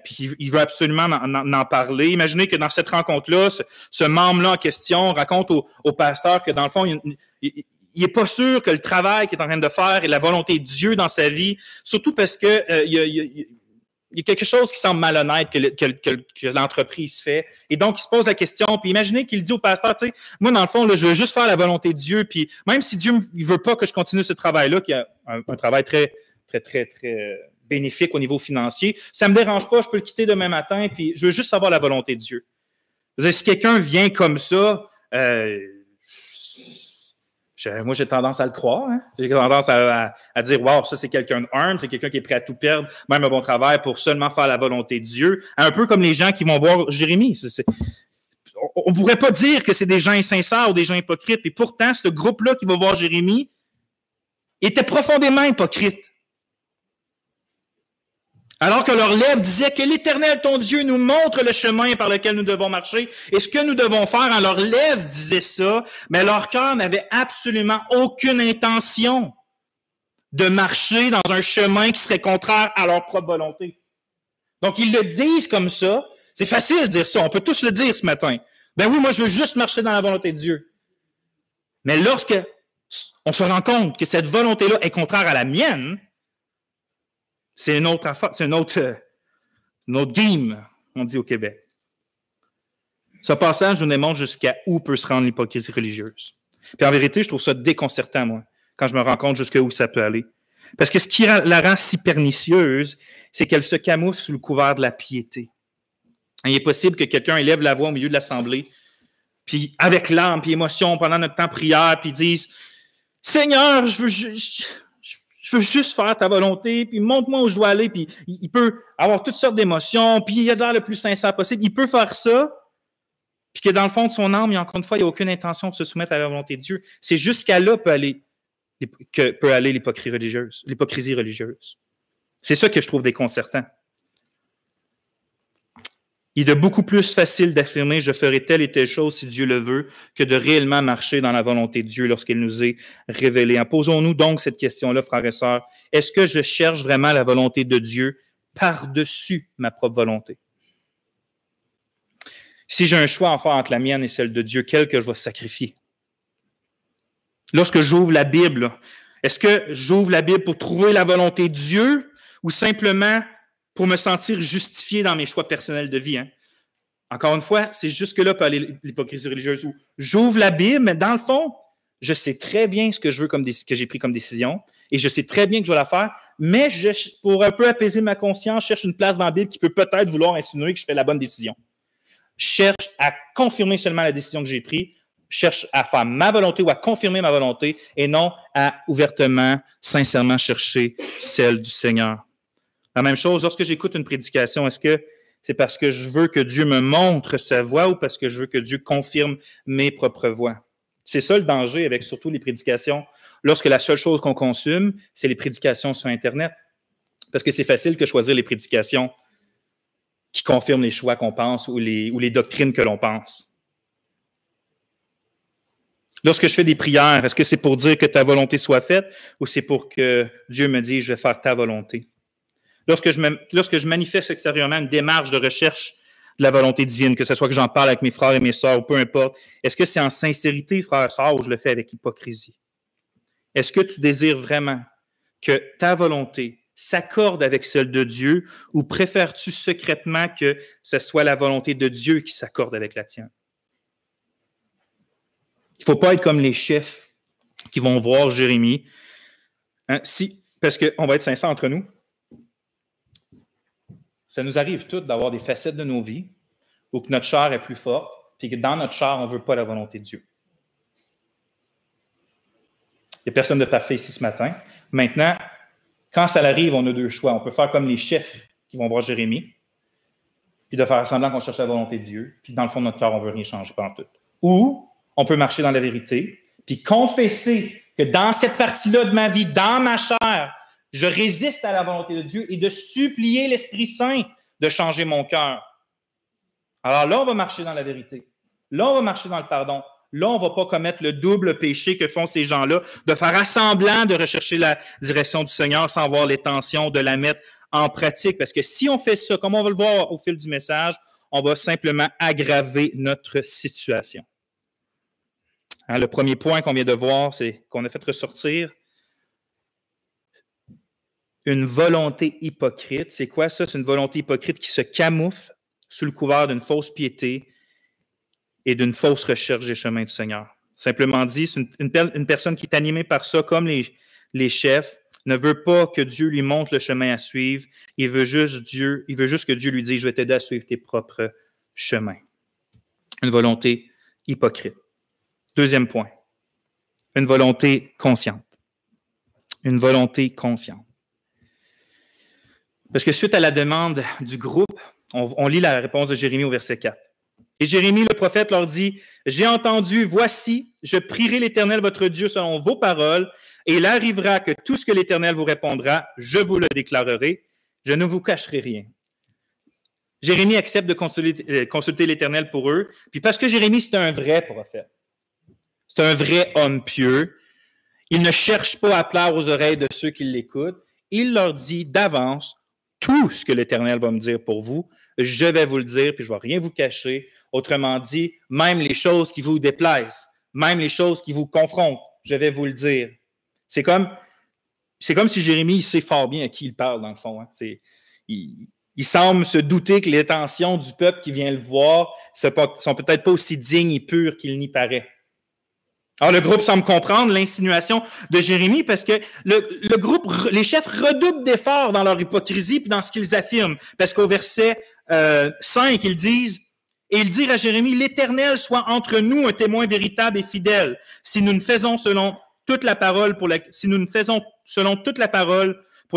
[SPEAKER 1] puis il veut absolument en parler. Imaginez que dans cette rencontre-là, ce membre-là en question raconte au pasteur que dans le fond, il n'est pas sûr que le travail qu'il est en train de faire est la volonté de Dieu dans sa vie, surtout parce que il y a quelque chose qui semble malhonnête que l'entreprise fait. Et donc, il se pose la question, puis imaginez qu'il dit au pasteur, tu sais, moi, dans le fond, là, je veux juste faire la volonté de Dieu, puis même si Dieu ne veut pas que je continue ce travail-là, qui est un travail très bénéfique au niveau financier, ça ne me dérange pas, je peux le quitter demain matin, puis je veux juste savoir la volonté de Dieu. Si quelqu'un vient comme ça, moi, j'ai tendance à le croire. J'ai tendance à dire, wow, ça, c'est quelqu'un de humble, c'est quelqu'un qui est prêt à tout perdre, même un bon travail, pour seulement faire la volonté de Dieu. Un peu comme les gens qui vont voir Jérémie. On ne pourrait pas dire que c'est des gens insincères ou des gens hypocrites. Et pourtant, ce groupe-là qui va voir Jérémie était profondément hypocrite. Alors que leurs lèvres disaient que l'Éternel, ton Dieu, nous montre le chemin par lequel nous devons marcher. Et ce que nous devons faire, leurs lèvres disaient ça, mais leur cœur n'avait absolument aucune intention de marcher dans un chemin qui serait contraire à leur propre volonté. Donc, ils le disent comme ça. C'est facile de dire ça. On peut tous le dire ce matin. Ben oui, moi, je veux juste marcher dans la volonté de Dieu. Mais lorsque on se rend compte que cette volonté-là est contraire à la mienne, c'est une autre affaire, c'est une autre game, on dit au Québec. Ce passage nous démontre jusqu'à où peut se rendre l'hypocrisie religieuse. Puis en vérité, je trouve ça déconcertant, moi, quand je me rends compte jusqu'à où ça peut aller. Parce que ce qui la rend si pernicieuse, c'est qu'elle se camoufle sous le couvert de la piété. Il est possible que quelqu'un élève la voix au milieu de l'assemblée, puis avec larmes puis émotion, pendant notre temps prière, puis dise « Seigneur, je veux juste faire ta volonté, puis montre-moi où je dois aller. » Puis il peut avoir toutes sortes d'émotions, puis il a l'air le plus sincère possible. Il peut faire ça, puis que dans le fond de son âme, encore une fois, il n'y a aucune intention de se soumettre à la volonté de Dieu. C'est jusqu'à là que peut aller l'hypocrisie religieuse. C'est ça que je trouve déconcertant. Il est beaucoup plus facile d'affirmer « je ferai telle et telle chose si Dieu le veut » que de réellement marcher dans la volonté de Dieu lorsqu'elle nous est révélée. Posons-nous donc cette question-là, frères et sœurs. Est-ce que je cherche vraiment la volonté de Dieu par-dessus ma propre volonté? Si j'ai un choix à faire entre la mienne et celle de Dieu, quelle que je vais sacrifier? Lorsque j'ouvre la Bible, est-ce que j'ouvre la Bible pour trouver la volonté de Dieu ou simplement pour me sentir justifié dans mes choix personnels de vie? Encore une fois, c'est jusque-là peut aller l'hypocrisie religieuse où j'ouvre la Bible, mais dans le fond, je sais très bien ce que je veux que j'ai pris comme décision et je sais très bien que je vais la faire, mais pour un peu apaiser ma conscience, je cherche une place dans la Bible qui peut peut-être vouloir insinuer que je fais la bonne décision. Je cherche à confirmer seulement la décision que j'ai prise, je cherche à faire ma volonté ou à confirmer ma volonté et non à ouvertement, sincèrement chercher celle du Seigneur. La même chose, lorsque j'écoute une prédication, est-ce que c'est parce que je veux que Dieu me montre sa voix ou parce que je veux que Dieu confirme mes propres voix? C'est ça le danger avec surtout les prédications. Lorsque la seule chose qu'on consomme, c'est les prédications sur Internet. Parce que c'est facile que choisir les prédications qui confirment les choix qu'on pense ou les doctrines que l'on pense. Lorsque je fais des prières, est-ce que c'est pour dire que ta volonté soit faite ou c'est pour que Dieu me dise « je vais faire ta volonté » ? Lorsque je manifeste extérieurement une démarche de recherche de la volonté divine, que ce soit que j'en parle avec mes frères et mes sœurs ou peu importe, est-ce que c'est en sincérité, frères et sœurs, ou je le fais avec hypocrisie? Est-ce que tu désires vraiment que ta volonté, s'accorde avec celle de Dieu ou préfères-tu secrètement que ce soit la volonté de Dieu qui s'accorde avec la tienne? Il ne faut pas être comme les chefs qui vont voir Jérémie. Hein, parce qu'on va être sincères entre nous, ça nous arrive tous d'avoir des facettes de nos vies où que notre chair est plus forte, puis que dans notre chair, on ne veut pas la volonté de Dieu. Il n'y a personne de parfait ici ce matin. Maintenant, quand ça arrive, on a deux choix. On peut faire comme les chefs qui vont voir Jérémie, puis de faire semblant qu'on cherche la volonté de Dieu, puis dans le fond de notre cœur, on ne veut rien changer pendant tout. Ou on peut marcher dans la vérité, puis confesser que dans cette partie-là de ma vie, dans ma chair, je résiste à la volonté de Dieu et de supplier l'Esprit Saint de changer mon cœur. Alors là, on va marcher dans la vérité. Là, on va marcher dans le pardon. Là, on ne va pas commettre le double péché que font ces gens-là, de faire semblant de rechercher la direction du Seigneur sans voir les tensions, de la mettre en pratique. Parce que si on fait ça, comme on va le voir au fil du message, on va simplement aggraver notre situation. Hein, le premier point qu'on vient de voir, c'est qu'on a fait ressortir une volonté hypocrite. C'est quoi ça? C'est une volonté hypocrite qui se camoufle sous le couvert d'une fausse piété et d'une fausse recherche des chemins du Seigneur. Simplement dit, c'est une personne qui est animée par ça, comme les chefs, ne veut pas que Dieu lui montre le chemin à suivre. Il veut juste que Dieu lui dise, je vais t'aider à suivre tes propres chemins. Une volonté hypocrite. Deuxième point, une volonté consciente. Une volonté consciente. Parce que suite à la demande du groupe, on lit la réponse de Jérémie au verset 4. Et Jérémie, le prophète, leur dit, « J'ai entendu, voici, je prierai l'Éternel votre Dieu selon vos paroles, et il arrivera que tout ce que l'Éternel vous répondra, je vous le déclarerai, je ne vous cacherai rien. » Jérémie accepte de consulter l'Éternel pour eux, puis parce que Jérémie, c'est un vrai prophète, c'est un vrai homme pieux, il ne cherche pas à plaire aux oreilles de ceux qui l'écoutent, il leur dit d'avance, tout ce que l'Éternel va me dire pour vous, je vais vous le dire, puis je ne vais rien vous cacher. Autrement dit, même les choses qui vous déplaisent, même les choses qui vous confrontent, je vais vous le dire. C'est comme si Jérémie, il sait fort bien à qui il parle, dans le fond. Hein. Il semble se douter que les intentions du peuple qui vient le voir sont peut-être pas aussi dignes et pures qu'il n'y paraît. Alors, le groupe semble comprendre l'insinuation de Jérémie parce que le groupe, les chefs redoublent d'efforts dans leur hypocrisie et dans ce qu'ils affirment. Parce qu'au verset 5, ils disent, « Et ils dirent à Jérémie, « L'Éternel soit entre nous un témoin véritable et fidèle, si nous ne faisons selon toute la parole pour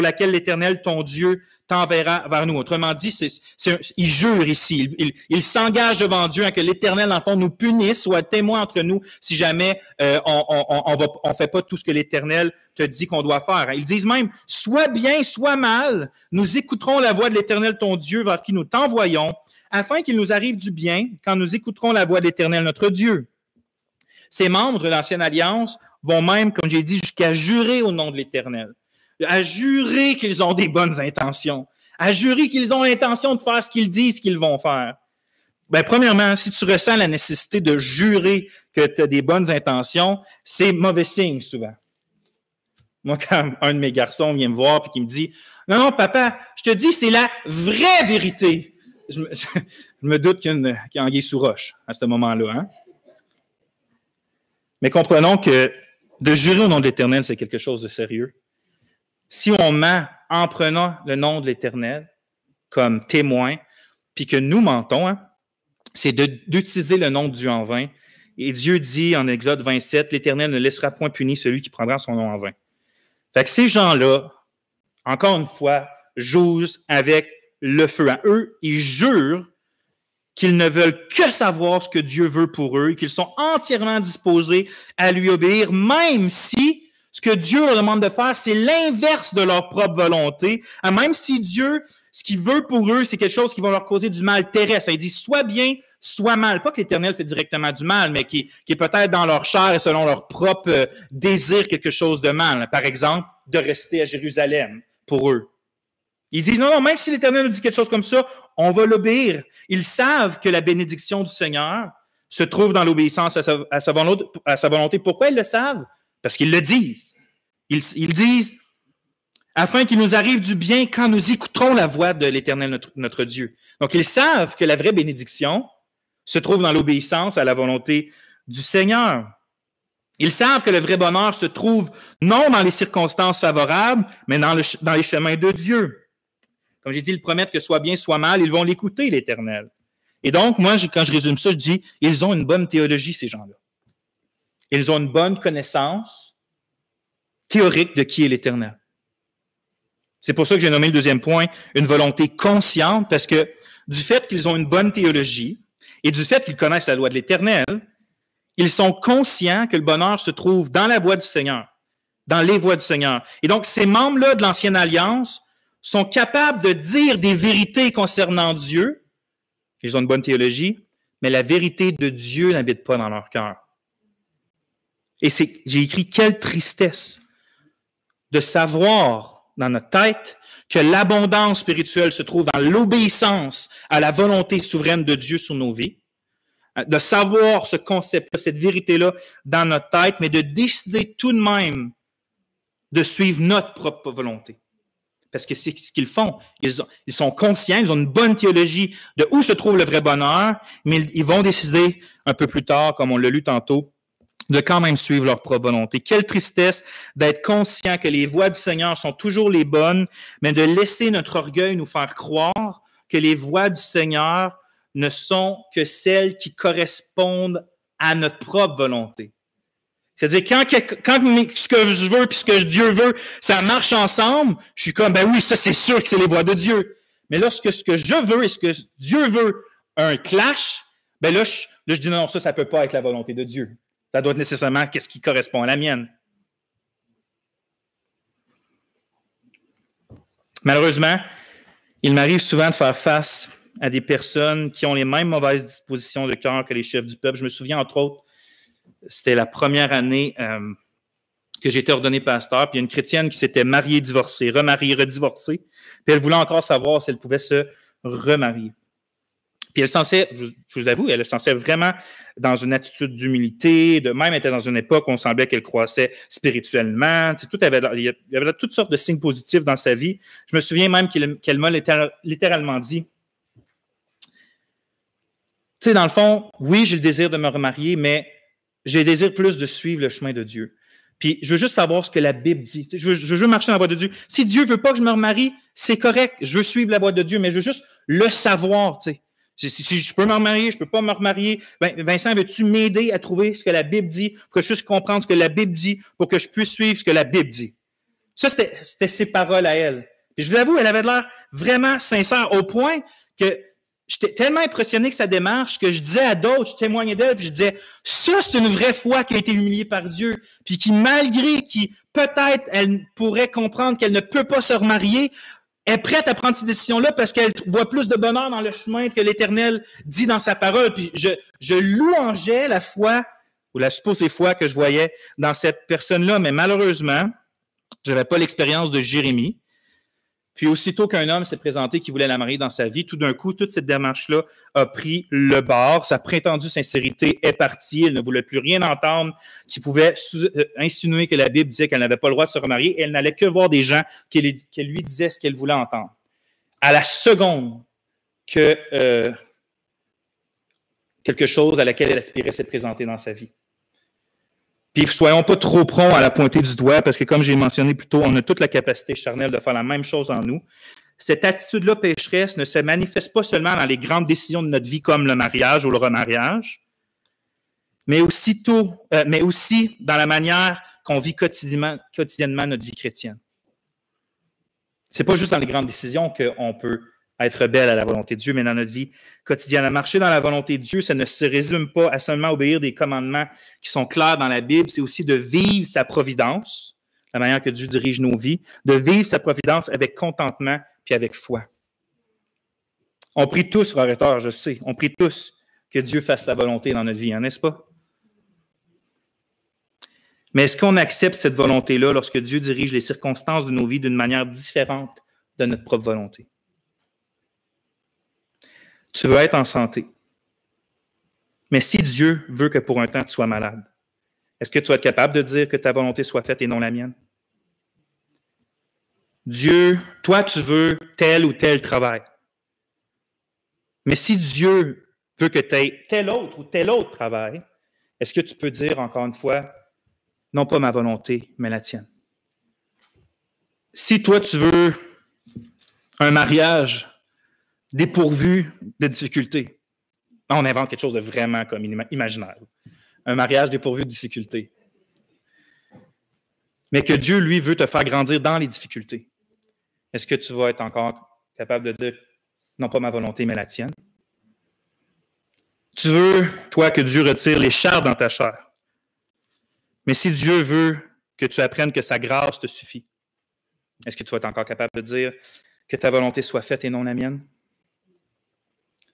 [SPEAKER 1] laquelle l'Éternel, ton Dieu, t'enverra vers nous. » Autrement dit, il jure ici, il s'engage devant Dieu à que l'Éternel, en fond, nous punisse, soit témoin entre nous si jamais on fait pas tout ce que l'Éternel te dit qu'on doit faire. Ils disent même, soit bien, soit mal, nous écouterons la voix de l'Éternel, ton Dieu, vers qui nous t'envoyons, afin qu'il nous arrive du bien quand nous écouterons la voix de l'Éternel, notre Dieu. Ces membres de l'Ancienne Alliance vont même, comme j'ai dit, jusqu'à jurer au nom de l'Éternel, à jurer qu'ils ont des bonnes intentions, à jurer qu'ils ont l'intention de faire ce qu'ils disent qu'ils vont faire. Bien, premièrement, si tu ressens la nécessité de jurer que tu as des bonnes intentions, c'est mauvais signe souvent. Moi, quand un de mes garçons vient me voir et qui me dit « Non, papa, je te dis, c'est la vraie vérité. » Je me doute qu'il y a anguille sous roche à ce moment-là. Hein? Mais comprenons que de jurer au nom de l'Éternel, c'est quelque chose de sérieux. Si on ment en prenant le nom de l'Éternel comme témoin, puis que nous mentons, hein, c'est d'utiliser le nom de Dieu en vain. Et Dieu dit en Exode 27, « L'Éternel ne laissera point puni celui qui prendra son nom en vain. » Fait que ces gens-là, encore une fois, jouent avec le feu. Hein. Eux, ils jurent qu'ils ne veulent que savoir ce que Dieu veut pour eux et qu'ils sont entièrement disposés à lui obéir, même si ce que Dieu leur demande de faire, c'est l'inverse de leur propre volonté. Même si Dieu, ce qu'il veut pour eux, c'est quelque chose qui va leur causer du mal terrestre. Il dit soit bien, soit mal. Pas que l'Éternel fait directement du mal, mais qui est peut-être dans leur chair et selon leur propre désir quelque chose de mal. Par exemple, de rester à Jérusalem pour eux. Ils disent, non, même si l'Éternel nous dit quelque chose comme ça, on va l'obéir. Ils savent que la bénédiction du Seigneur se trouve dans l'obéissance à sa volonté. Pourquoi ils le savent? Parce qu'ils le disent. Ils disent, afin qu'il nous arrive du bien quand nous écouterons la voix de l'Éternel, notre Dieu. Donc, ils savent que la vraie bénédiction se trouve dans l'obéissance à la volonté du Seigneur. Ils savent que le vrai bonheur se trouve non dans les circonstances favorables, mais dans les chemins de Dieu. Comme j'ai dit, ils promettent que soit bien, soit mal, ils vont l'écouter, l'Éternel. Et donc, moi, quand je résume ça, je dis, ils ont une bonne théologie, ces gens-là. Ils ont une bonne connaissance théorique de qui est l'Éternel. C'est pour ça que j'ai nommé le deuxième point, une volonté consciente, parce que du fait qu'ils ont une bonne théologie et du fait qu'ils connaissent la loi de l'Éternel, ils sont conscients que le bonheur se trouve dans la voie du Seigneur, dans les voies du Seigneur. Et donc, ces membres-là de l'Ancienne Alliance sont capables de dire des vérités concernant Dieu. Ils ont une bonne théologie, mais la vérité de Dieu n'habite pas dans leur cœur. Et j'ai écrit, quelle tristesse de savoir dans notre tête que l'abondance spirituelle se trouve dans l'obéissance à la volonté souveraine de Dieu sur nos vies, de savoir ce concept-là, cette vérité-là dans notre tête, mais de décider tout de même de suivre notre propre volonté. Parce que c'est ce qu'ils font. Ils sont conscients, ils ont une bonne théologie de où se trouve le vrai bonheur, mais ils vont décider un peu plus tard, comme on l'a lu tantôt, de quand même suivre leur propre volonté. Quelle tristesse d'être conscient que les voies du Seigneur sont toujours les bonnes, mais de laisser notre orgueil nous faire croire que les voies du Seigneur ne sont que celles qui correspondent à notre propre volonté. C'est-à-dire, quand ce que je veux et ce que Dieu veut, ça marche ensemble, je suis comme, ben oui, ça c'est sûr que c'est les voies de Dieu. Mais lorsque ce que je veux et ce que Dieu veut un clash, ben là, je dis non, ça ne peut pas être la volonté de Dieu. Ça doit être nécessairement ce qui correspond à la mienne. Malheureusement, il m'arrive souvent de faire face à des personnes qui ont les mêmes mauvaises dispositions de cœur que les chefs du peuple. Je me souviens, entre autres, c'était la première année que j'ai été ordonné pasteur, puis il y a une chrétienne qui s'était mariée, divorcée, remariée, redivorcée, puis elle voulait encore savoir si elle pouvait se remarier. Puis elle s'enseignait, je vous avoue, elle s'enseignait vraiment dans une attitude d'humilité, de même était dans une époque où on semblait qu'elle croissait spirituellement. Il y avait toutes sortes de signes positifs dans sa vie. Je me souviens même qu'elle m'a littéralement dit, tu sais, dans le fond, oui, j'ai le désir de me remarier, mais j'ai le désir plus de suivre le chemin de Dieu. Puis je veux juste savoir ce que la Bible dit. Je veux marcher dans la voie de Dieu. Si Dieu veut pas que je me remarie, c'est correct. Je veux suivre la voie de Dieu, mais je veux juste le savoir, tu sais. Si je peux me remarier, je peux pas me remarier. Ben, Vincent, veux-tu m'aider à trouver ce que la Bible dit, pour que je puisse comprendre ce que la Bible dit, pour que je puisse suivre ce que la Bible dit? Ça, c'était ses paroles à elle. Puis je vous avoue, elle avait l'air vraiment sincère, au point que j'étais tellement impressionné que sa démarche que je disais à d'autres, je témoignais d'elle, puis je disais, ça, c'est une vraie foi qui a été humiliée par Dieu, puis qui, malgré qui, peut-être, elle pourrait comprendre qu'elle ne peut pas se remarier, est prête à prendre ces décisions-là parce qu'elle voit plus de bonheur dans le chemin que l'Éternel dit dans sa parole. Puis je louangeais la foi, ou la supposée foi que je voyais dans cette personne-là, mais malheureusement, je n'avais pas l'expérience de Jérémie. Puis aussitôt qu'un homme s'est présenté qui voulait la marier dans sa vie, tout d'un coup, toute cette démarche-là a pris le bord. Sa prétendue sincérité est partie. Elle ne voulait plus rien entendre qui pouvait insinuer que la Bible disait qu'elle n'avait pas le droit de se remarier. Elle n'allait que voir des gens qui lui disaient ce qu'elle voulait entendre. À la seconde que quelque chose à laquelle elle aspirait s'est présenté dans sa vie. Puis soyons pas trop prompts à la pointer du doigt, parce que comme j'ai mentionné plus tôt, on a toute la capacité charnelle de faire la même chose en nous. Cette attitude-là pécheresse ne se manifeste pas seulement dans les grandes décisions de notre vie, comme le mariage ou le remariage, mais aussi dans la manière qu'on vit quotidiennement notre vie chrétienne. C'est pas juste dans les grandes décisions qu'on peut être rebelle à la volonté de Dieu, mais dans notre vie quotidienne. À marcher dans la volonté de Dieu, ça ne se résume pas à seulement obéir des commandements qui sont clairs dans la Bible, c'est aussi de vivre sa providence, la manière que Dieu dirige nos vies, de vivre sa providence avec contentement puis avec foi. On prie tous, frères et sœurs, je sais, on prie tous que Dieu fasse sa volonté dans notre vie, hein, n'est-ce pas? Mais est-ce qu'on accepte cette volonté-là lorsque Dieu dirige les circonstances de nos vies d'une manière différente de notre propre volonté? Tu veux être en santé. Mais si Dieu veut que pour un temps tu sois malade, est-ce que tu vas être capable de dire que ta volonté soit faite et non la mienne? Dieu, toi, tu veux tel ou tel travail. Mais si Dieu veut que tu aies tel autre ou tel autre travail, est-ce que tu peux dire encore une fois, non pas ma volonté, mais la tienne? Si toi, tu veux un mariage dépourvu de difficultés, on invente quelque chose de vraiment comme imaginaire. Un mariage dépourvu de difficultés. Mais que Dieu, lui, veut te faire grandir dans les difficultés. Est-ce que tu vas être encore capable de dire, non pas ma volonté, mais la tienne? Tu veux, toi, que Dieu retire les chars dans ta chair. Mais si Dieu veut que tu apprennes que sa grâce te suffit, est-ce que tu vas être encore capable de dire que ta volonté soit faite et non la mienne?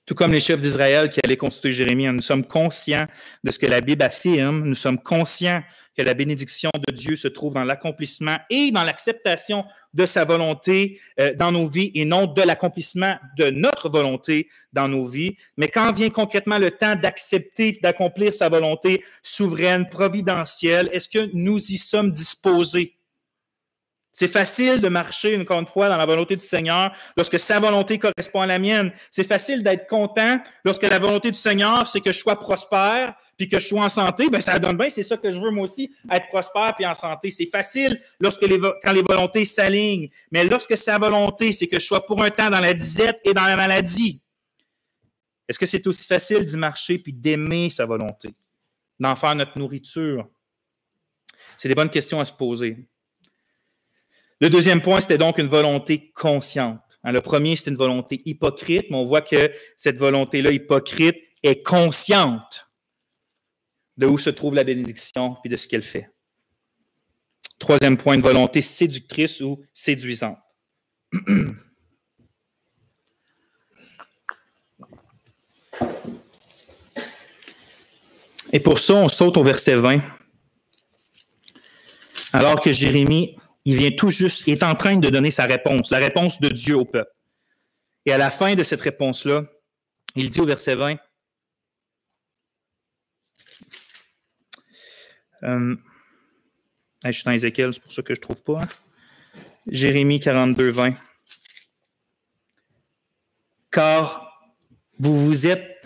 [SPEAKER 1] Tout comme les chefs d'Israël qui allaient consulter Jérémie, nous sommes conscients de ce que la Bible affirme, nous sommes conscients que la bénédiction de Dieu se trouve dans l'accomplissement et dans l'acceptation de sa volonté dans nos vies et non de l'accomplissement de notre volonté dans nos vies. Mais quand vient concrètement le temps d'accepter, d'accomplir sa volonté souveraine, providentielle, est-ce que nous y sommes disposés? C'est facile de marcher, encore une fois, dans la volonté du Seigneur lorsque sa volonté correspond à la mienne. C'est facile d'être content lorsque la volonté du Seigneur, c'est que je sois prospère puis que je sois en santé. Ben, ça donne bien, c'est ça que je veux moi aussi, être prospère puis en santé. C'est facile quand les volontés s'alignent. Mais lorsque sa volonté, c'est que je sois pour un temps dans la disette et dans la maladie, est-ce que c'est aussi facile d'y marcher puis d'aimer sa volonté, d'en faire notre nourriture? C'est des bonnes questions à se poser. Le deuxième point, c'était donc une volonté consciente. Le premier, c'était une volonté hypocrite, mais on voit que cette volonté-là hypocrite est consciente de où se trouve la bénédiction et de ce qu'elle fait. Troisième point, une volonté séductrice ou séduisante. Et pour ça, on saute au verset 20. Alors que Jérémie, il vient tout juste, il est en train de donner sa réponse, la réponse de Dieu au peuple. Et à la fin de cette réponse-là, il dit au verset 20, je suis dans Ézéchiel, c'est pour ça que je ne trouve pas. Hein? Jérémie 42, 20. Car vous êtes,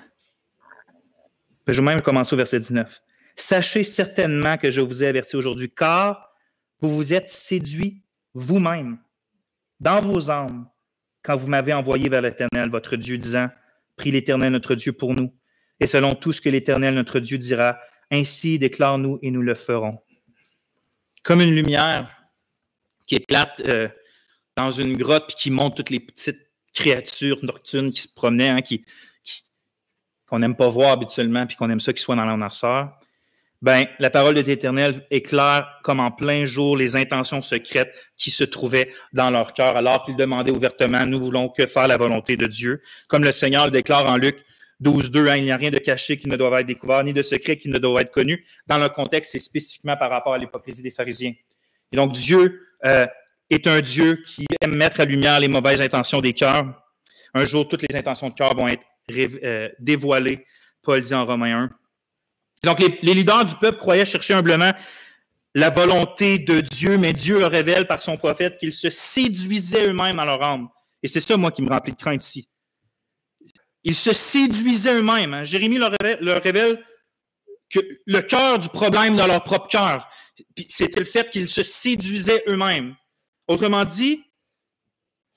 [SPEAKER 1] je vais même commencer au verset 19. Sachez certainement que je vous ai averti aujourd'hui, car vous vous êtes séduits vous-même dans vos âmes quand vous m'avez envoyé vers l'Éternel, votre Dieu, disant, prie l'Éternel, notre Dieu, pour nous. Et selon tout ce que l'Éternel, notre Dieu, dira, ainsi déclare-nous et nous le ferons. Comme une lumière qui éclate dans une grotte puis qui montre toutes les petites créatures nocturnes qui se promenaient, hein, qu'on n'aime pas voir habituellement puis qu'on aime ça qu'ils soient dans la noirceur. Ben, la parole de l'Éternel éclaire comme en plein jour les intentions secrètes qui se trouvaient dans leur cœur, alors qu'ils demandaient ouvertement, nous voulons que faire la volonté de Dieu. Comme le Seigneur le déclare en Luc 12, 2, hein, il n'y a rien de caché qui ne doit être découvert, ni de secret qui ne doit être connu. Dans le contexte, c'est spécifiquement par rapport à l'hypocrisie des pharisiens. Et donc, Dieu est un Dieu qui aime mettre à lumière les mauvaises intentions des cœurs. Un jour, toutes les intentions de cœur vont être dévoilées, Paul dit en Romains 1. Donc, les leaders du peuple croyaient chercher humblement la volonté de Dieu, mais Dieu leur révèle par son prophète qu'ils se séduisaient eux-mêmes dans leur âme. Et c'est ça, moi, qui me remplit de crainte ici. Ils se séduisaient eux-mêmes. Hein. Jérémie leur révèle que le cœur du problème dans leur propre cœur, c'était le fait qu'ils se séduisaient eux-mêmes. Autrement dit,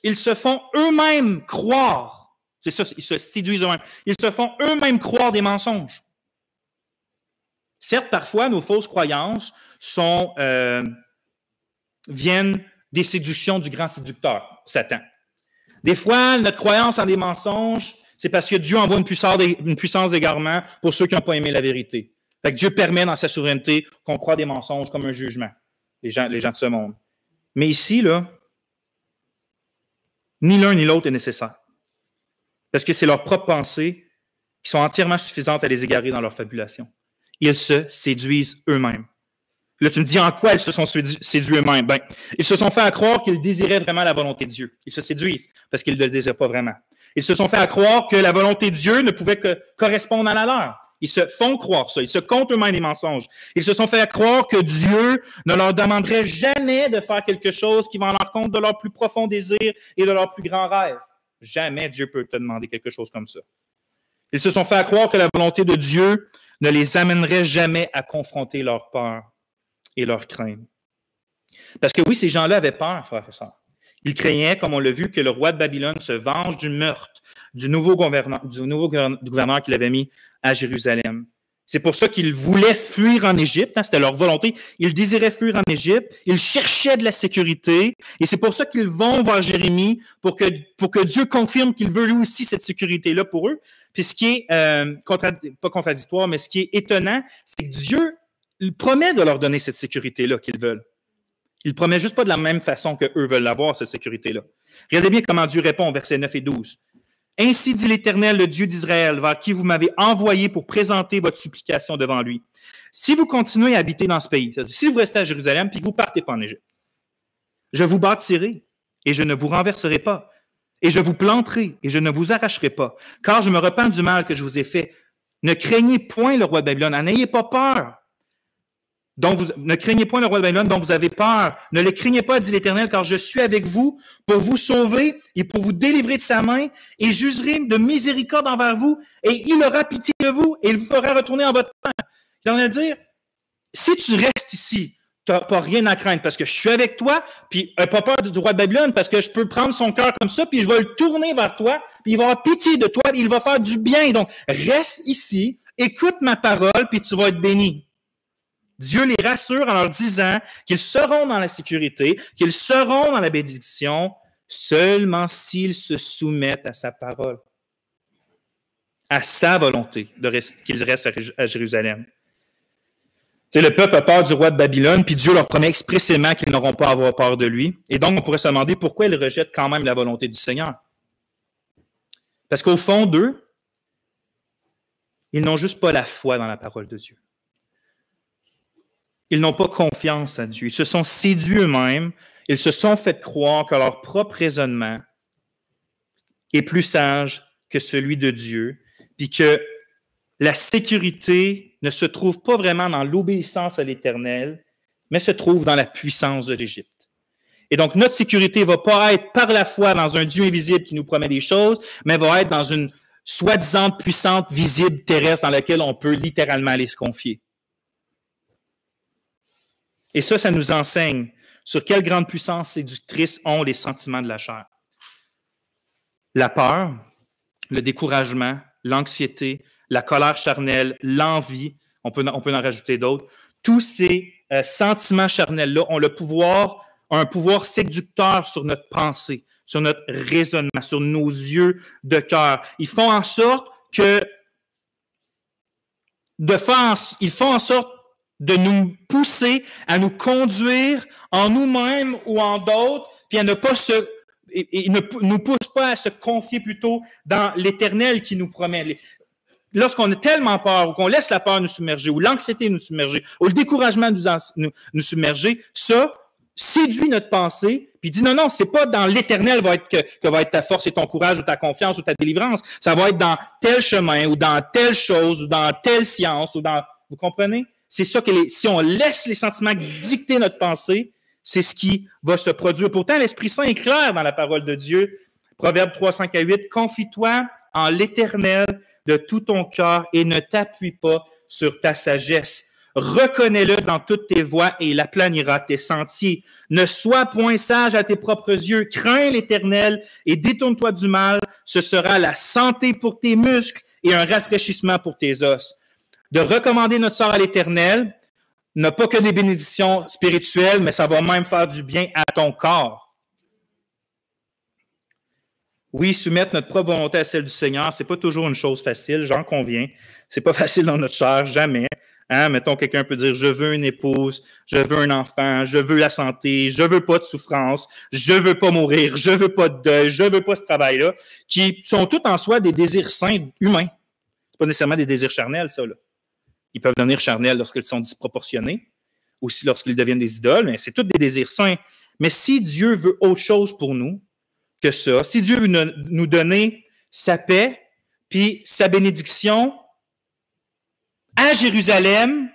[SPEAKER 1] ils se font eux-mêmes croire. C'est ça, ils se séduisent eux-mêmes. Ils se font eux-mêmes croire des mensonges. Certes, parfois, nos fausses croyances viennent des séductions du grand séducteur, Satan. Des fois, notre croyance en des mensonges, c'est parce que Dieu envoie une puissance d'égarement pour ceux qui n'ont pas aimé la vérité. Fait que Dieu permet dans sa souveraineté qu'on croit des mensonges comme un jugement, les gens de ce monde. Mais ici, là, ni l'un ni l'autre est nécessaire. Parce que c'est leurs propres pensées qui sont entièrement suffisantes à les égarer dans leur fabulation. Ils se séduisent eux-mêmes. Là, tu me dis en quoi ils se sont séduits eux-mêmes? Ben, ils se sont fait à croire qu'ils désiraient vraiment la volonté de Dieu. Ils se séduisent parce qu'ils ne le désirent pas vraiment. Ils se sont fait à croire que la volonté de Dieu ne pouvait que correspondre à la leur. Ils se font croire ça. Ils se comptent eux-mêmes des mensonges. Ils se sont fait croire que Dieu ne leur demanderait jamais de faire quelque chose qui va en l'encontre de leur plus profond désir et de leur plus grand rêve. Jamais Dieu peut te demander quelque chose comme ça. Ils se sont fait croire que la volonté de Dieu ne les amènerait jamais à confronter leur peur et leur crainte. Parce que oui, ces gens-là avaient peur, frères et sœurs. Ils craignaient, comme on l'a vu, que le roi de Babylone se venge du meurtre du nouveau gouverneur qu'il avait mis à Jérusalem. C'est pour ça qu'ils voulaient fuir en Égypte, c'était leur volonté. Ils désiraient fuir en Égypte, ils cherchaient de la sécurité, et c'est pour ça qu'ils vont voir Jérémie pour que Dieu confirme qu'il veut lui aussi cette sécurité-là pour eux. Puis ce qui est, pas contradictoire, mais ce qui est étonnant, c'est que Dieu il promet de leur donner cette sécurité-là qu'ils veulent. Il ne promet juste pas de la même façon qu'eux veulent l'avoir, cette sécurité-là. Regardez bien comment Dieu répond, versets 9 et 12. « Ainsi dit l'Éternel, le Dieu d'Israël, vers qui vous m'avez envoyé pour présenter votre supplication devant lui. Si vous continuez à habiter dans ce pays, c'est-à-dire si vous restez à Jérusalem puis que vous ne partez pas en Égypte, je vous bâtirai et je ne vous renverserai pas, et je vous planterai et je ne vous arracherai pas, car je me repens du mal que je vous ai fait. Ne craignez point le roi de Babylone, n'ayez pas peur. Ne craignez point le roi de Babylone dont vous avez peur. Ne le craignez pas, dit l'Éternel, car je suis avec vous pour vous sauver et pour vous délivrer de sa main, et j'userai de miséricorde envers vous, et il aura pitié de vous, et il vous fera retourner en votre terre. Il en a à dire, si tu restes ici, tu n'as pas rien à craindre, parce que je suis avec toi, puis pas peur du roi de Babylone, parce que je peux prendre son cœur comme ça, puis je vais le tourner vers toi, puis il va avoir pitié de toi, puis il va faire du bien. Donc, reste ici, écoute ma parole, puis tu vas être béni. Dieu les rassure en leur disant qu'ils seront dans la sécurité, qu'ils seront dans la bénédiction, seulement s'ils se soumettent à sa parole, à sa volonté qu'ils restent à Jérusalem. Tu sais, le peuple a peur du roi de Babylone, puis Dieu leur promet expressément qu'ils n'auront pas à avoir peur de lui. Et donc, on pourrait se demander pourquoi ils rejettent quand même la volonté du Seigneur. Parce qu'au fond d'eux, ils n'ont juste pas la foi dans la parole de Dieu. Ils n'ont pas confiance à Dieu. Ils se sont séduits eux-mêmes. Ils se sont fait croire que leur propre raisonnement est plus sage que celui de Dieu, puis que la sécurité ne se trouve pas vraiment dans l'obéissance à l'Éternel, mais se trouve dans la puissance de l'Égypte. Et donc, notre sécurité ne va pas être par la foi dans un Dieu invisible qui nous promet des choses, mais va être dans une soi-disant puissante, visible, terrestre dans laquelle on peut littéralement aller se confier. Et ça nous enseigne sur quelle grande puissance séductrice ont les sentiments de la chair. La peur, le découragement, l'anxiété, la colère charnelle, l'envie, on peut en rajouter d'autres. Tous ces sentiments charnels-là ont un pouvoir séducteur sur notre pensée, sur notre raisonnement, sur nos yeux de cœur. Ils font en sorte de nous pousser à nous conduire en nous-mêmes ou en d'autres, puis à ne pas et ne nous pousse pas à se confier plutôt dans l'Éternel qui nous promet. Lorsqu'on a tellement peur, ou qu'on laisse la peur nous submerger, ou l'anxiété nous submerger, ou le découragement nous submerger, ça séduit notre pensée, puis dit non, c'est pas dans l'Éternel que va être ta force et ton courage, ou ta confiance, ou ta délivrance. Ça va être dans tel chemin, ou dans telle chose, ou dans telle science, vous comprenez? C'est ça que si on laisse les sentiments dicter notre pensée, c'est ce qui va se produire. Pourtant, l'Esprit Saint est clair dans la parole de Dieu. Proverbe 3, 5 à 8, « Confie-toi en l'Éternel de tout ton cœur et ne t'appuie pas sur ta sagesse. Reconnais-le dans toutes tes voies et il aplanira tes sentiers. Ne sois point sage à tes propres yeux. Crains l'Éternel et détourne-toi du mal. Ce sera la santé pour tes muscles et un rafraîchissement pour tes os. » De recommander notre sort à l'Éternel n'a pas que des bénédictions spirituelles, mais ça va même faire du bien à ton corps. Oui, soumettre notre propre volonté à celle du Seigneur, c'est pas toujours une chose facile, j'en conviens. C'est pas facile dans notre chair, jamais. Mettons, quelqu'un peut dire, je veux une épouse, je veux un enfant, je veux la santé, je veux pas de souffrance, je veux pas mourir, je veux pas de deuil, je veux pas ce travail-là, qui sont tous en soi des désirs sains humains. C'est pas nécessairement des désirs charnels, ça, là. Ils peuvent devenir charnels lorsqu'ils sont disproportionnés, aussi lorsqu'ils deviennent des idoles, mais c'est tous des désirs sains. Mais si Dieu veut autre chose pour nous que ça, si Dieu veut nous donner sa paix, puis sa bénédiction, à Jérusalem,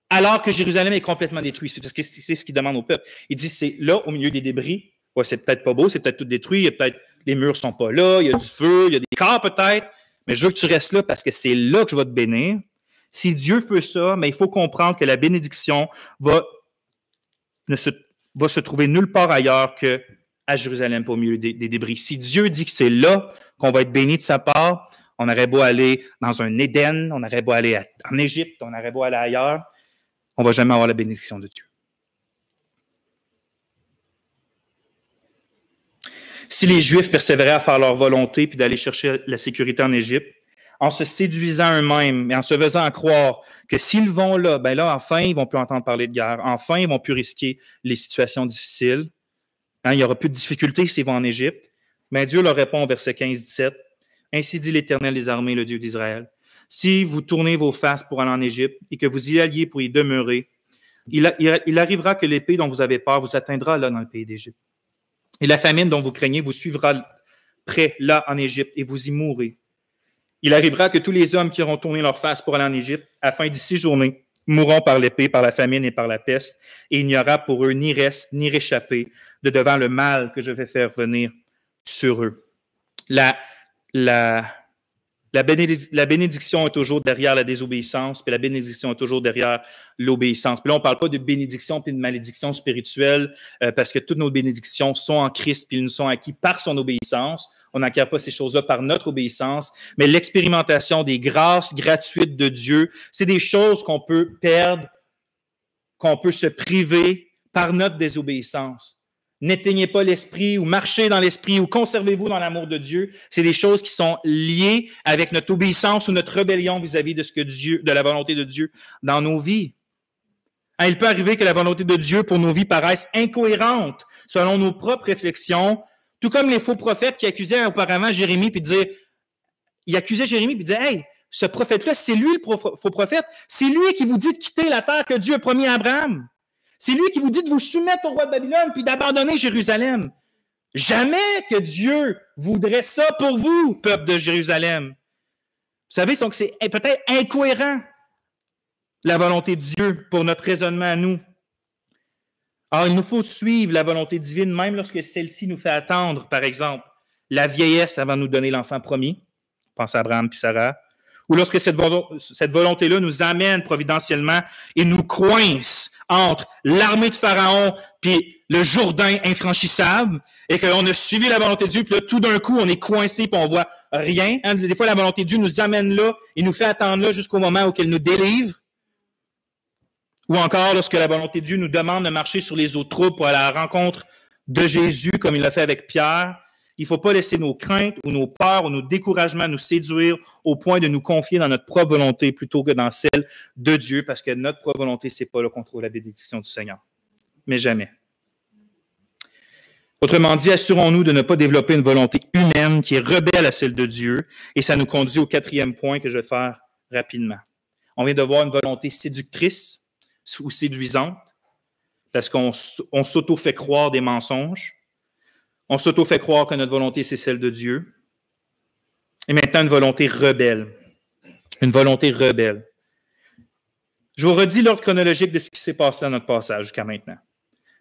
[SPEAKER 1] alors que Jérusalem est complètement détruite. Parce que c'est ce qu'il demande au peuple. Il dit, c'est là, au milieu des débris. Ouais, c'est peut-être pas beau, c'est peut-être tout détruit, il y a peut-être les murs sont pas là, il y a du feu, il y a des corps peut-être, mais je veux que tu restes là parce que c'est là que je vais te bénir. Si Dieu fait ça, mais il faut comprendre que la bénédiction va se trouver nulle part ailleurs qu'à Jérusalem, au milieu des débris. Si Dieu dit que c'est là qu'on va être béni de sa part, on aurait beau aller dans un Éden, on aurait beau aller en Égypte, on aurait beau aller ailleurs, on ne va jamais avoir la bénédiction de Dieu. Si les Juifs persévéraient à faire leur volonté puis d'aller chercher la sécurité en Égypte, en se séduisant eux-mêmes et en se faisant croire que s'ils vont là, ben là, enfin, ils vont plus entendre parler de guerre. Enfin, ils vont plus risquer les situations difficiles. Il n'y aura plus de difficultés s'ils vont en Égypte. Mais Dieu leur répond au verset 15-17. Ainsi dit l'Éternel des armées, le Dieu d'Israël. Si vous tournez vos faces pour aller en Égypte et que vous y alliez pour y demeurer, il arrivera que l'épée dont vous avez peur vous atteindra là dans le pays d'Égypte. Et la famine dont vous craignez vous suivra près là en Égypte et vous y mourrez. Il arrivera que tous les hommes qui auront tourné leur face pour aller en Égypte, afin d'y séjourner, mourront par l'épée, par la famine et par la peste, et il n'y aura pour eux ni reste ni réchappé de devant le mal que je vais faire venir sur eux. La bénédiction est toujours derrière la désobéissance, puis la bénédiction est toujours derrière l'obéissance. Puis là, on ne parle pas de bénédiction puis de malédiction spirituelle, parce que toutes nos bénédictions sont en Christ, puis ils nous sont acquis par son obéissance. On n'acquiert pas ces choses-là par notre obéissance, mais l'expérimentation des grâces gratuites de Dieu, c'est des choses qu'on peut perdre, qu'on peut se priver par notre désobéissance. N'éteignez pas l'esprit ou marchez dans l'esprit ou conservez-vous dans l'amour de Dieu. C'est des choses qui sont liées avec notre obéissance ou notre rébellion vis-à-vis de la volonté de Dieu dans nos vies. Il peut arriver que la volonté de Dieu pour nos vies paraisse incohérente selon nos propres réflexions, tout comme les faux prophètes qui accusaient auparavant Jérémie puis disaient, hey, ce prophète-là, c'est lui le faux prophète. C'est lui qui vous dit de quitter la terre que Dieu a promis à Abraham. C'est lui qui vous dit de vous soumettre au roi de Babylone puis d'abandonner Jérusalem. Jamais que Dieu voudrait ça pour vous, peuple de Jérusalem. Vous savez, donc c'est peut-être incohérent, la volonté de Dieu pour notre raisonnement à nous. Alors, il nous faut suivre la volonté divine, même lorsque celle-ci nous fait attendre, par exemple, la vieillesse avant de nous donner l'enfant promis. Pense à Abraham puis Sarah. Ou lorsque cette volonté-là nous amène providentiellement et nous coince entre l'armée de Pharaon puis le Jourdain infranchissable, et qu'on a suivi la volonté de Dieu, puis là, tout d'un coup, on est coincé puis on voit rien. Des fois, la volonté de Dieu nous amène là et nous fait attendre là jusqu'au moment où elle nous délivre. Ou encore, lorsque la volonté de Dieu nous demande de marcher sur les eaux troubles pour aller à la rencontre de Jésus, comme il l'a fait avec Pierre, il ne faut pas laisser nos craintes ou nos peurs ou nos découragements nous séduire au point de nous confier dans notre propre volonté plutôt que dans celle de Dieu, parce que notre propre volonté, ce n'est pas le contrôle, la bénédiction du Seigneur. Mais jamais. Autrement dit, assurons-nous de ne pas développer une volonté humaine qui est rebelle à celle de Dieu, et ça nous conduit au 4e point que je vais faire rapidement. On vient de voir une volonté séductrice ou séduisante, parce qu'on s'auto-fait croire des mensonges. On s'auto-fait croire que notre volonté, c'est celle de Dieu. Et maintenant, une volonté rebelle. Une volonté rebelle. Je vous redis l'ordre chronologique de ce qui s'est passé dans notre passage jusqu'à maintenant.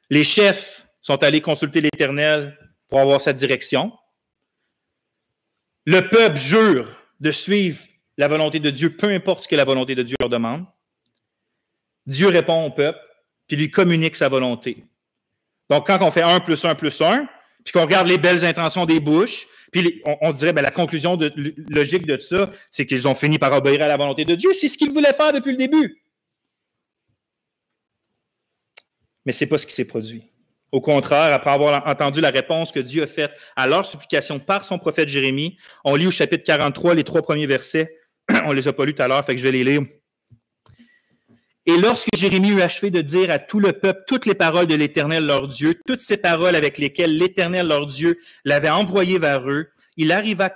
[SPEAKER 1] Les chefs sont allés consulter l'Éternel pour avoir sa direction. Le peuple jure de suivre la volonté de Dieu, peu importe ce que la volonté de Dieu leur demande. Dieu répond au peuple, puis lui communique sa volonté. Donc, quand on fait 1 + 1 + 1, puis qu'on regarde les belles intentions des bouches, puis on se dirait, la conclusion logique de ça, c'est qu'ils ont fini par obéir à la volonté de Dieu. C'est ce qu'ils voulaient faire depuis le début. Mais ce n'est pas ce qui s'est produit. Au contraire, après avoir entendu la réponse que Dieu a faite à leur supplication par son prophète Jérémie, on lit au chapitre 43, les 3 premiers versets. On ne les a pas lus tout à l'heure, fait que je vais les lire. Et lorsque Jérémie eut achevé de dire à tout le peuple toutes les paroles de l'Éternel leur Dieu, toutes ces paroles avec lesquelles l'Éternel leur Dieu l'avait envoyé vers eux, il arriva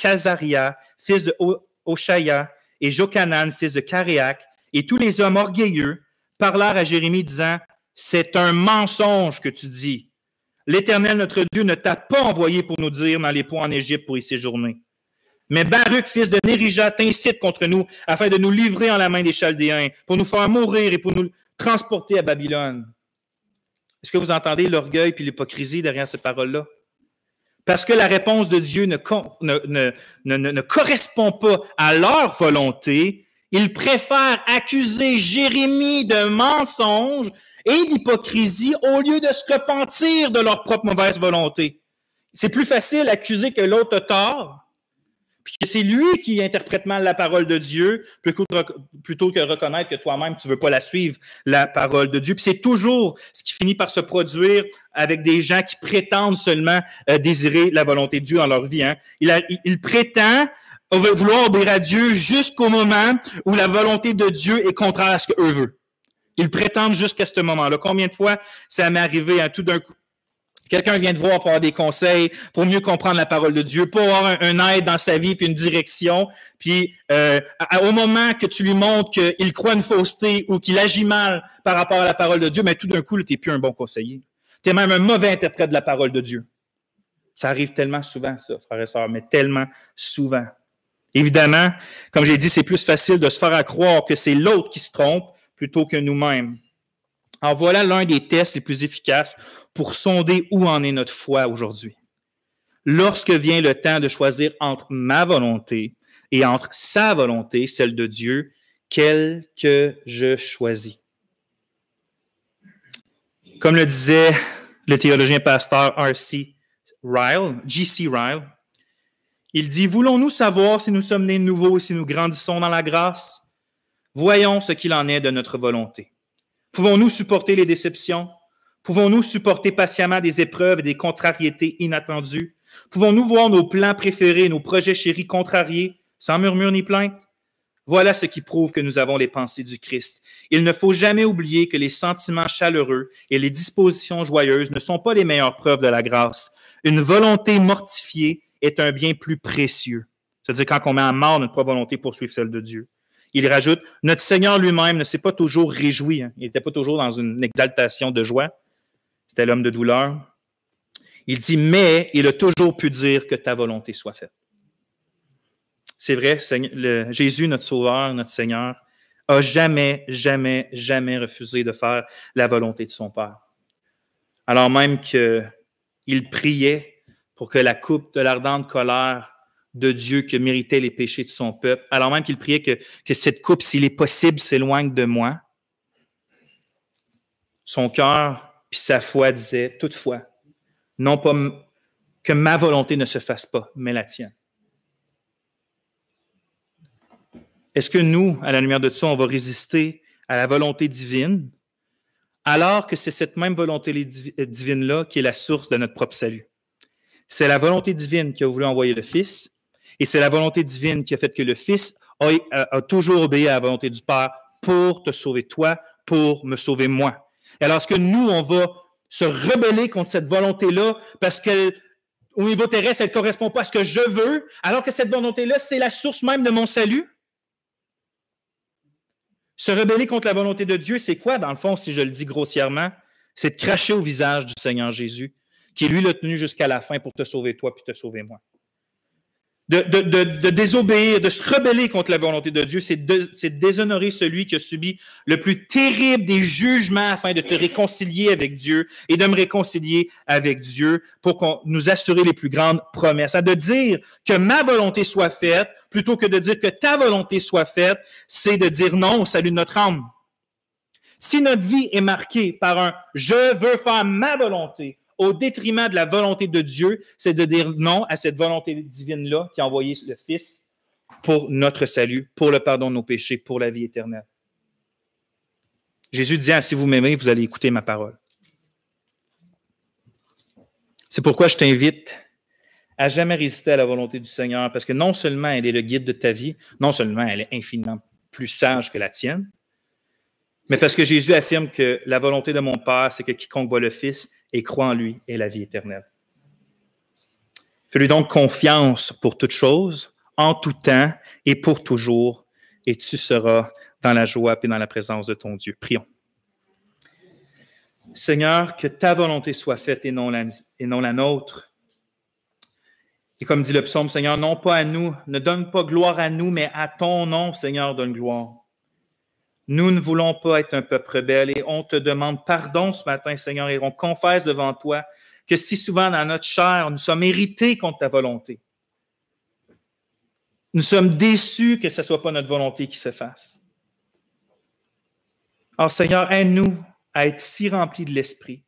[SPEAKER 1] Kazaria, fils de Oshaya, et Jochanan, fils de Karéak, et tous les hommes orgueilleux parlèrent à Jérémie disant, « C'est un mensonge que tu dis. L'Éternel notre Dieu ne t'a pas envoyé pour nous dire dans les points en Égypte pour y séjourner. Mais Baruch, fils de Nérija, t'incite contre nous, afin de nous livrer en la main des Chaldéens, pour nous faire mourir et pour nous transporter à Babylone. Est-ce que vous entendez l'orgueil et l'hypocrisie derrière cette parole-là? Parce que la réponse de Dieu ne correspond pas à leur volonté, ils préfèrent accuser Jérémie de mensonge et d'hypocrisie au lieu de se repentir de leur propre mauvaise volonté. C'est plus facile d'accuser que l'autre a tort, puis que c'est lui qui interprète mal la parole de Dieu, plutôt que reconnaître que toi-même, tu ne veux pas la suivre, la parole de Dieu. Puis c'est toujours ce qui finit par se produire avec des gens qui prétendent seulement désirer la volonté de Dieu dans leur vie. Hein. Il prétend vouloir obéir à Dieu jusqu'au moment où la volonté de Dieu est contraire à ce qu'eux veulent. Ils prétendent jusqu'à ce moment-là. Combien de fois ça m'est arrivé tout d'un coup? Quelqu'un vient te voir pour avoir des conseils, pour mieux comprendre la parole de Dieu, pour avoir un aide dans sa vie puis une direction. Puis au moment que tu lui montres qu'il croit une fausseté ou qu'il agit mal par rapport à la parole de Dieu, mais tout d'un coup, tu n'es plus un bon conseiller. Tu es même un mauvais interprète de la parole de Dieu. Ça arrive tellement souvent, ça, frères et sœurs, mais tellement souvent. Évidemment, comme j'ai dit, c'est plus facile de se faire croire que c'est l'autre qui se trompe plutôt que nous-mêmes. Alors voilà l'un des tests les plus efficaces pour sonder où en est notre foi aujourd'hui. Lorsque vient le temps de choisir entre ma volonté et entre sa volonté, celle de Dieu, quelle que je choisis. Comme le disait le théologien pasteur G.C. Ryle, il dit « Voulons-nous savoir si nous sommes nés nouveaux et si nous grandissons dans la grâce? Voyons ce qu'il en est de notre volonté. Pouvons-nous supporter les déceptions? Pouvons-nous supporter patiemment des épreuves et des contrariétés inattendues? Pouvons-nous voir nos plans préférés, nos projets chéris contrariés, sans murmure ni plainte? Voilà ce qui prouve que nous avons les pensées du Christ. Il ne faut jamais oublier que les sentiments chaleureux et les dispositions joyeuses ne sont pas les meilleures preuves de la grâce. Une volonté mortifiée est un bien plus précieux. C'est-à-dire quand on met à mort notre propre volonté pour suivre celle de Dieu. Il rajoute, notre Seigneur lui-même ne s'est pas toujours réjoui. Hein. Il n'était pas toujours dans une exaltation de joie. C'était l'homme de douleur. Il dit, mais il a toujours pu dire que ta volonté soit faite. C'est vrai, Jésus, notre Sauveur, notre Seigneur, a jamais, jamais, jamais refusé de faire la volonté de son Père. Alors même qu'il priait pour que la coupe de l'ardente colère de Dieu que méritait les péchés de son peuple, alors même qu'il priait que cette coupe, s'il est possible, s'éloigne de moi, son cœur puis sa foi disaient, toutefois, non pas que ma volonté ne se fasse pas, mais la tienne. Est-ce que nous, à la lumière de ça, on va résister à la volonté divine, alors que c'est cette même volonté divine-là qui est la source de notre propre salut? C'est la volonté divine qui a voulu envoyer le Fils, et c'est la volonté divine qui a fait que le Fils a toujours obéi à la volonté du Père pour te sauver toi, pour me sauver moi. Et alors, est-ce que nous, on va se rebeller contre cette volonté-là parce qu'au niveau terrestre, elle ne correspond pas à ce que je veux, alors que cette volonté-là, c'est la source même de mon salut? Se rebeller contre la volonté de Dieu, c'est quoi, dans le fond, si je le dis grossièrement? C'est de cracher au visage du Seigneur Jésus, qui lui l'a tenu jusqu'à la fin pour te sauver toi puis te sauver moi. De désobéir, de se rebeller contre la volonté de Dieu, c'est déshonorer celui qui a subi le plus terrible des jugements afin de te réconcilier avec Dieu et de me réconcilier avec Dieu pour nous assurer les plus grandes promesses. De dire que ma volonté soit faite, plutôt que de dire que ta volonté soit faite, c'est de dire non au salut de notre âme. Si notre vie est marquée par un « je veux faire ma volonté », au détriment de la volonté de Dieu, c'est de dire non à cette volonté divine-là qui a envoyé le Fils pour notre salut, pour le pardon de nos péchés, pour la vie éternelle. Jésus dit, si vous m'aimez, vous allez écouter ma parole. C'est pourquoi je t'invite à jamais résister à la volonté du Seigneur, parce que non seulement elle est le guide de ta vie, non seulement elle est infiniment plus sage que la tienne, mais parce que Jésus affirme que la volonté de mon Père, c'est que quiconque voit le Fils et croit en lui ait la vie éternelle. Fais-lui donc confiance pour toutes choses, en tout temps et pour toujours, et tu seras dans la joie et dans la présence de ton Dieu. Prions. Seigneur, que ta volonté soit faite et non la nôtre. Et comme dit le psaume, Seigneur, non pas à nous, ne donne pas gloire à nous, mais à ton nom, Seigneur, donne gloire. Nous ne voulons pas être un peuple rebelle et on te demande pardon ce matin, Seigneur, et on confesse devant toi que si souvent dans notre chair, nous sommes irrités contre ta volonté. Nous sommes déçus que ce ne soit pas notre volonté qui se fasse. Alors, Seigneur, aide-nous à être si remplis de l'Esprit,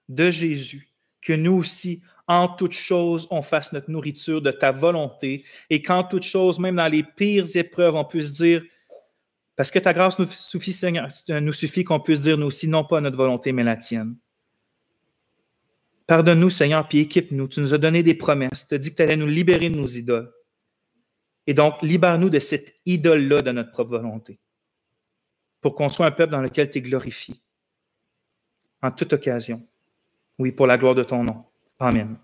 [SPEAKER 1] de Jésus, que nous aussi, en toutes choses, on fasse notre nourriture de ta volonté et qu'en toutes choses, même dans les pires épreuves, on puisse dire, parce que ta grâce nous suffit, Seigneur, nous suffit qu'on puisse dire nous aussi, non pas notre volonté, mais la tienne. Pardonne-nous, Seigneur, puis équipe-nous. Tu nous as donné des promesses. Tu as dit que tu allais nous libérer de nos idoles. Et donc, libère-nous de cette idole-là de notre propre volonté pour qu'on soit un peuple dans lequel tu es glorifié en toute occasion. Oui, pour la gloire de ton nom. Amen.